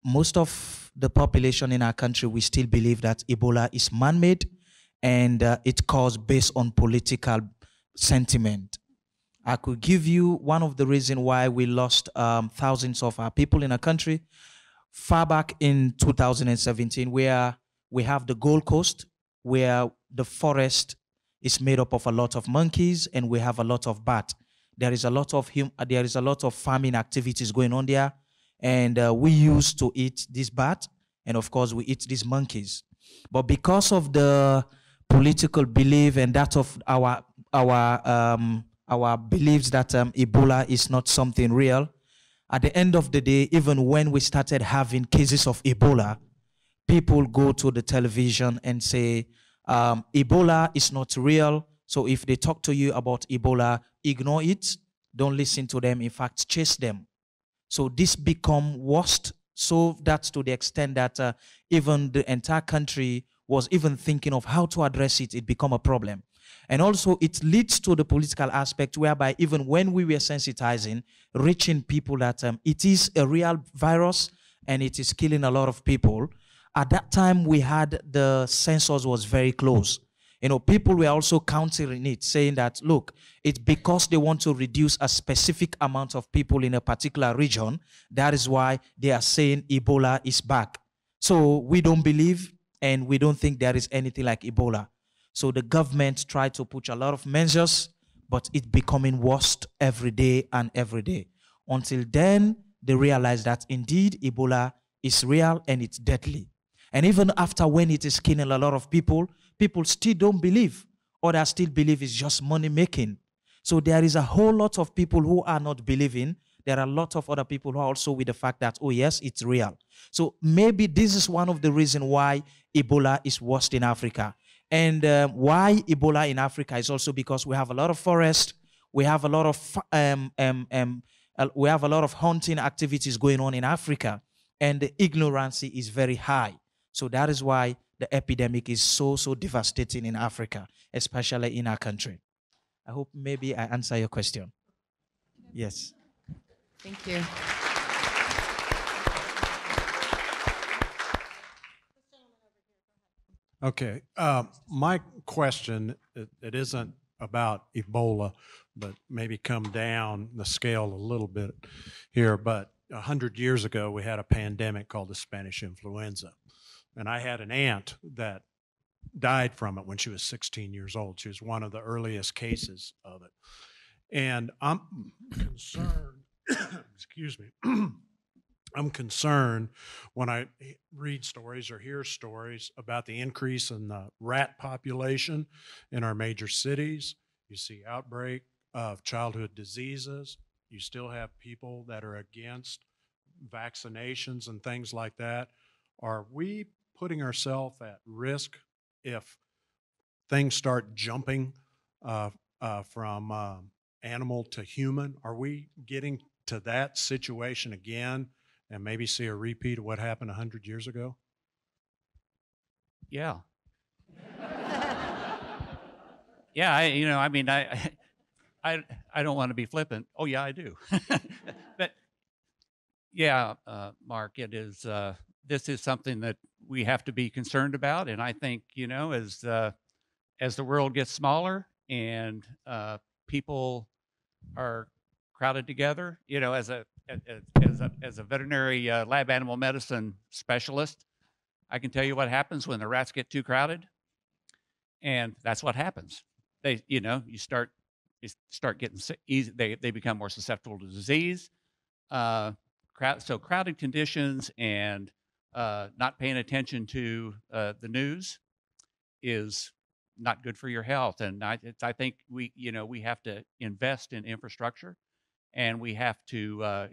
[SPEAKER 9] Most of the population in our country, we still believe that Ebola is man-made and it's caused based on political sentiment. I could give you one of the reasons why we lost thousands of our people in our country. Far back in 2017, where we have the Gold Coast, where the forest is made up of a lot of monkeys and we have a lot of bat. There is a lot of farming activities going on there. And we used to eat this bat, and of course we eat these monkeys. But because of the political belief and that of our beliefs that Ebola is not something real, at the end of the day, even when we started having cases of Ebola, people go to the television and say, Ebola is not real. So if they talk to you about Ebola, ignore it, don't listen to them, in fact, chase them. So this become worst, so that's to the extent that even the entire country was even thinking of how to address it. It become a problem. And also it leads to the political aspect whereby even when we were sensitizing, reaching people that it is a real virus and it is killing a lot of people, at that time we had the census was very close. You know, people were also countering it, saying that, look, it's because they want to reduce a specific amount of people in a particular region. That is why they are saying Ebola is back. So we don't believe and we don't think there is anything like Ebola. So the government tried to put a lot of measures, but it's becoming worse every day and every day. Until then, they realized that indeed Ebola is real and it's deadly. And even after when it is killing a lot of people, people still don't believe, or they still believe it's just money making. So there is a whole lot of people who are not believing there are a lot of other people who are also with the fact that, oh yes, it's real. So maybe this is one of the reasons why Ebola is worst in Africa. And why Ebola in Africa is also because we have a lot of forest, we have a lot of hunting activities going on in Africa, and the ignorance is very high. So that is why the epidemic is so devastating in Africa, especially in our country. I hope maybe I answer your question. Yes.
[SPEAKER 3] Thank you.
[SPEAKER 10] Okay, my question, it isn't about Ebola, but maybe come down the scale a little bit here, but 100 years ago, we had a pandemic called the Spanish influenza. And I had an aunt that died from it when she was 16 years old. She was one of the earliest cases of it. And I'm concerned, excuse me, I'm concerned when I read stories or hear stories about the increase in the rat population in our major cities. You see outbreak of childhood diseases. You still have people that are against vaccinations and things like that. Are we putting ourselves at risk if things start jumping from animal to human? Are we getting to that situation again and maybe see a repeat of what happened 100 years ago?
[SPEAKER 2] Yeah. Yeah, I don't want to be flippant. Oh yeah, I do. But yeah, Mark, it is. This is something that we have to be concerned about, and I think as the world gets smaller and people are crowded together, as a veterinary lab animal medicine specialist, I can tell you what happens when the rats get too crowded, and that's what happens. They, you start getting sick. They become more susceptible to disease. So crowded conditions and not paying attention to the news is not good for your health. And I think we have to invest in infrastructure, and we have to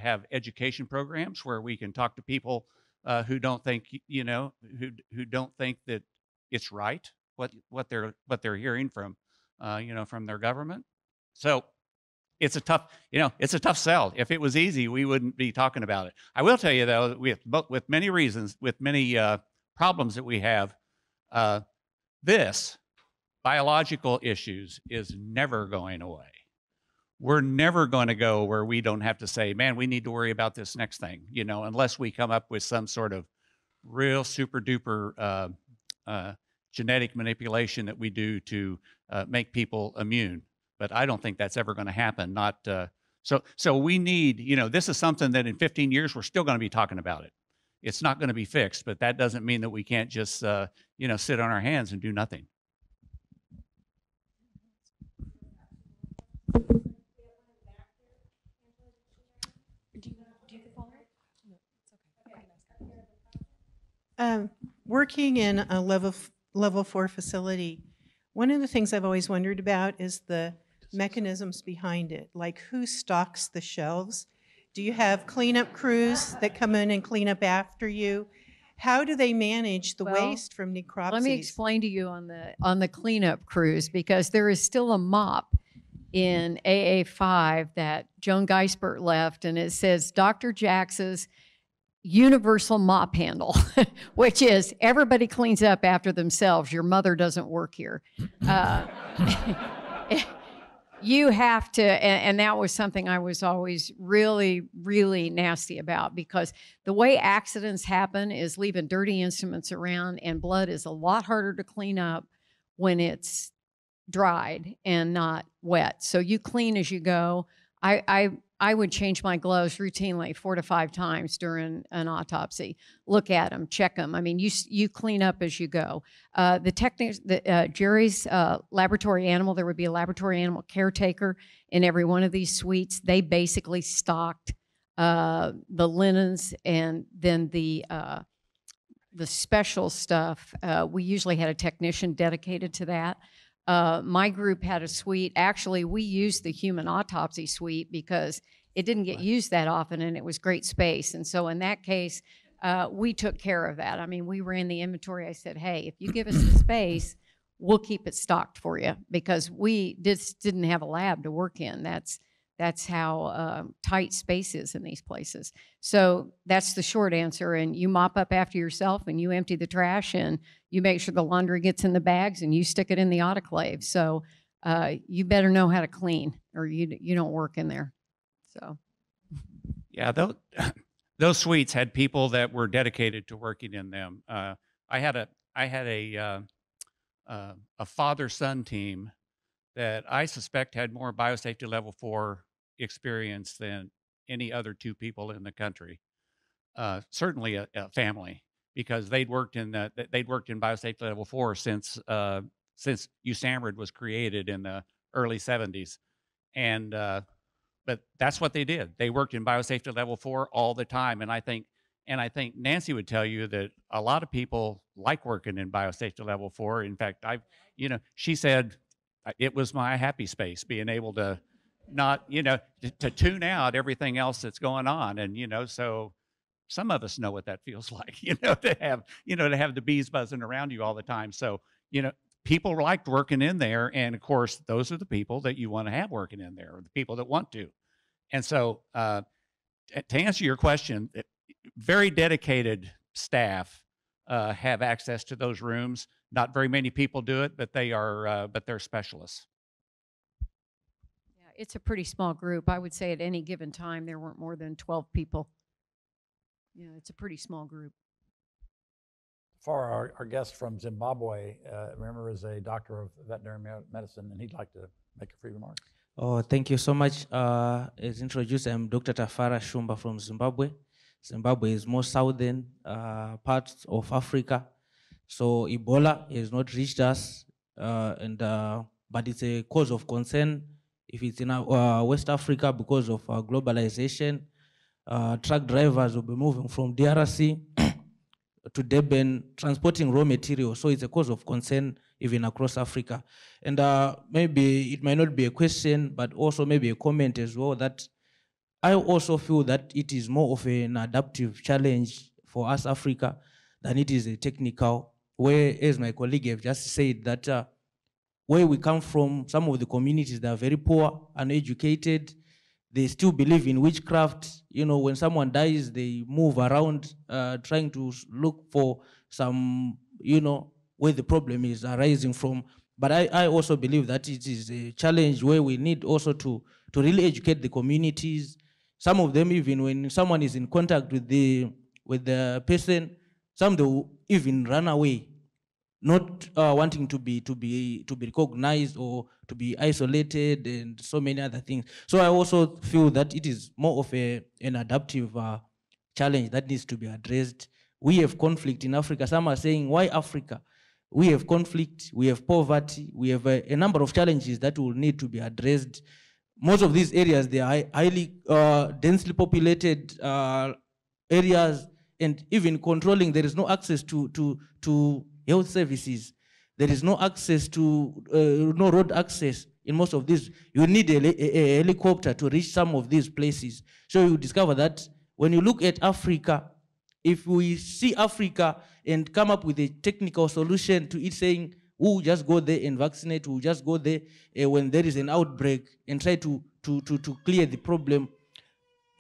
[SPEAKER 2] have education programs where we can talk to people who don't think who don't think that it's right what they're hearing from from their government. So it's a tough sell. If it was easy, we wouldn't be talking about it. I will tell you though, with many reasons, with many problems that we have, this biological issues is never going away. We're never going to go where we don't have to say, man, we need to worry about this next thing, unless we come up with some sort of real super duper genetic manipulation that we do to make people immune. But I don't think that's ever going to happen. So we need, this is something that in 15 years, we're still going to be talking about it. It's not going to be fixed, but that doesn't mean that we can't just, sit on our hands and do nothing.
[SPEAKER 11] Working in a level 4 facility, one of the things I've always wondered about is the mechanisms behind it, like who stocks the shelves? Do you have cleanup crews that come in and clean up after you? How do they manage the waste from necropsies?
[SPEAKER 3] Let me explain to you on the cleanup crews, because there is still a mop in AA5 that Joan Geisbert left, and it says Dr. Jaax's universal mop handle, which is everybody cleans up after themselves. Your mother doesn't work here. You have to, and that was something I was always really, really nasty about, because the way accidents happen is leaving dirty instruments around, and blood is a lot harder to clean up when it's dried and not wet. So you clean as you go. I would change my gloves routinely 4 to 5 times during an autopsy. Look at them, check them. I mean, you clean up as you go. Jerry's laboratory animal, there would be a laboratory animal caretaker in every one of these suites. They basically stocked the linens, and then the special stuff. We usually had a technician dedicated to that. My group had a suite. Actually, we used the human autopsy suite because it didn't get used that often, and it was great space. And so in that case, we took care of that. I mean, we ran the inventory. I said, hey, if you give us the space, we'll keep it stocked for you, because we just didn't have a lab to work in. That's how tight space is in these places. So that's the short answer. And you mop up after yourself, and you empty the trash, and you make sure the laundry gets in the bags, and you stick it in the autoclave. So you better know how to clean, or you don't work in there. So
[SPEAKER 2] Yeah, those suites had people that were dedicated to working in them. I had a father-son team that I suspect had more biosafety level 4 experience than any other 2 people in the country. Certainly a family, because they'd worked in biosafety level 4 since USAMRIID was created in the early 70s, and but that's what they did. They worked in biosafety level 4 all the time, and I think Nancy would tell you that a lot of people like working in biosafety level 4. In fact, she said it was my happy space, being able to not, to tune out everything else that's going on. And, so some of us know what that feels like, to have the bees buzzing around you all the time. So, people liked working in there. And of course, those are the people that you want to have working in there, or the people that want to. And so, to answer your question, very dedicated staff have access to those rooms. Not very many people do it, but they're specialists.
[SPEAKER 3] yeah, it's a pretty small group. I would say at any given time there weren't more than 12 people. Yeah, it's a pretty small group.
[SPEAKER 1] For our guest from Zimbabwe, remember, is a doctor of veterinary medicine, and he'd like to make a few remarks.
[SPEAKER 12] Oh, thank you so much. As introduced, I'm Dr. Tafara Shumba from Zimbabwe. Zimbabwe is more southern part of Africa. So Ebola has not reached us, but it's a cause of concern if it's in West Africa because of globalization. Truck drivers will be moving from DRC to Durban, transporting raw materials. So it's a cause of concern even across Africa. And maybe it might not be a question, but also maybe a comment as well, that I also feel that it is more of an adaptive challenge for us, Africa, than it is a technical, where, as my colleague have just said, that where we come from, some of the communities that are very poor, uneducated, they still believe in witchcraft. When someone dies, they move around trying to look for some, where the problem is arising from. But I also believe that it is a challenge where we need also to really educate the communities. Some of them, even when someone is in contact with the person, some they will even run away, not wanting to be recognized or to be isolated, and so many other things. So I also feel that it is more of an adaptive challenge that needs to be addressed. We have conflict in Africa. Some are saying, why Africa? We have conflict, we have poverty, we have a number of challenges that will need to be addressed. Most of these areas, they are highly densely populated areas, and even controlling, there is no access to health services. There is no access to, no road access in most of these. You need a helicopter to reach some of these places. So you discover that when you look at Africa, if we see Africa and come up with a technical solution to it, saying, we'll just go there and vaccinate, we'll just go there when there is an outbreak and try to clear the problem,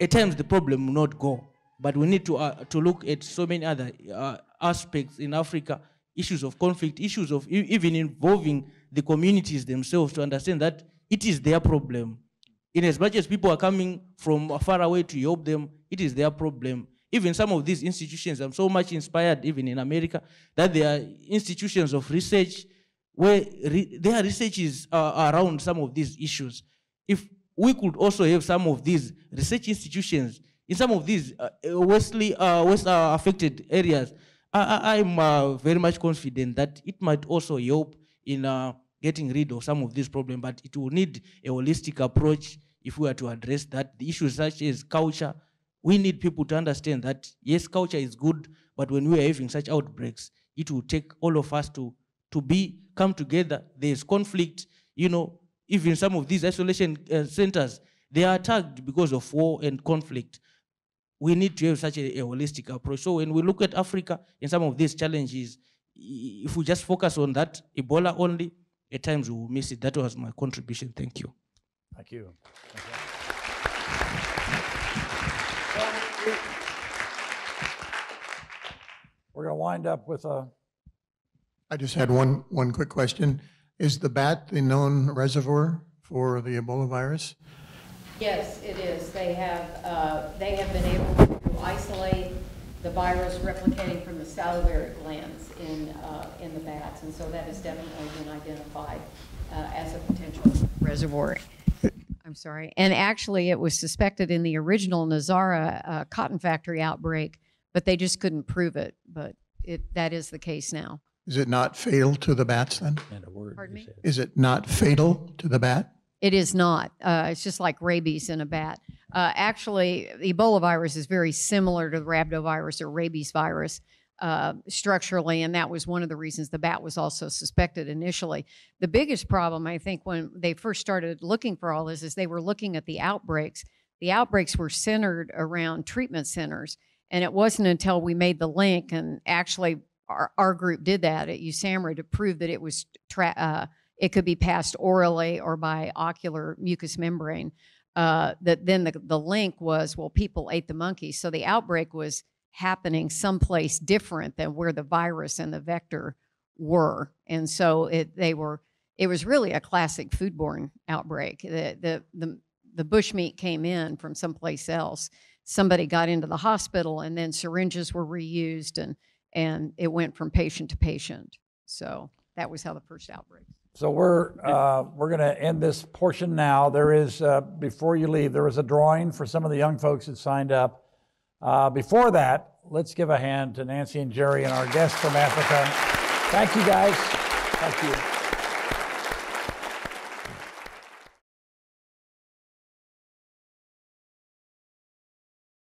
[SPEAKER 12] at times the problem will not go. But we need to look at so many other aspects in Africa, issues of conflict, issues of even involving the communities themselves to understand that it is their problem. In as much as people are coming from far away to help them, it is their problem. Even some of these institutions, I'm so much inspired, even in America, that there are institutions of research where their research is around some of these issues. If we could also have some of these research institutions in some of these West affected areas, I'm very much confident that it might also help in getting rid of some of these problems, but it will need a holistic approach if we are to address that. The issues such as culture, we need people to understand that, yes, culture is good, but when we are having such outbreaks, it will take all of us to come together. There's conflict, even some of these isolation centers, They are attacked because of war and conflict. We need to have such a holistic approach. So when we look at Africa and some of these challenges, if we just focus on that Ebola only, at times we will miss it. That was my contribution. Thank you.
[SPEAKER 1] Thank you. We're going to wind up with a...
[SPEAKER 13] I just had one quick question. Is the bat the known reservoir for the Ebola virus?
[SPEAKER 3] Yes, it is. They have been able to isolate the virus replicating from the salivary glands in the bats, and so that has definitely been identified as a potential reservoir. I'm sorry. And actually, it was suspected in the original Nazara cotton factory outbreak, but they just couldn't prove it. But that is the case now.
[SPEAKER 13] Is it not fatal to the bats then?
[SPEAKER 3] Pardon me?
[SPEAKER 13] Is it not fatal to the bat?
[SPEAKER 3] It is not. It's just like rabies in a bat. Actually, the Ebola virus is very similar to the rhabdovirus or rabies virus structurally, and that was one of the reasons the bat was also suspected initially. The biggest problem, I think, when they first started looking for all this is they were looking at the outbreaks. The outbreaks were centered around treatment centers, and it wasn't until we made the link, and actually our group did that at USAMRIID to prove that it was it could be passed orally or by ocular mucous membrane, that then the link was, well, people ate the monkeys. So the outbreak was happening someplace different than where the virus and the vector were. And so it was really a classic foodborne outbreak. The bushmeat came in from someplace else. Somebody got into the hospital, and then syringes were reused, and it went from patient to patient. So that was how the first outbreak.
[SPEAKER 1] So we're going to end this portion now. There is, before you leave, there is a drawing for some of the young folks that signed up. Before that, let's give a hand to Nancy and Jerry and our guests from Africa. Thank you, guys. Thank you.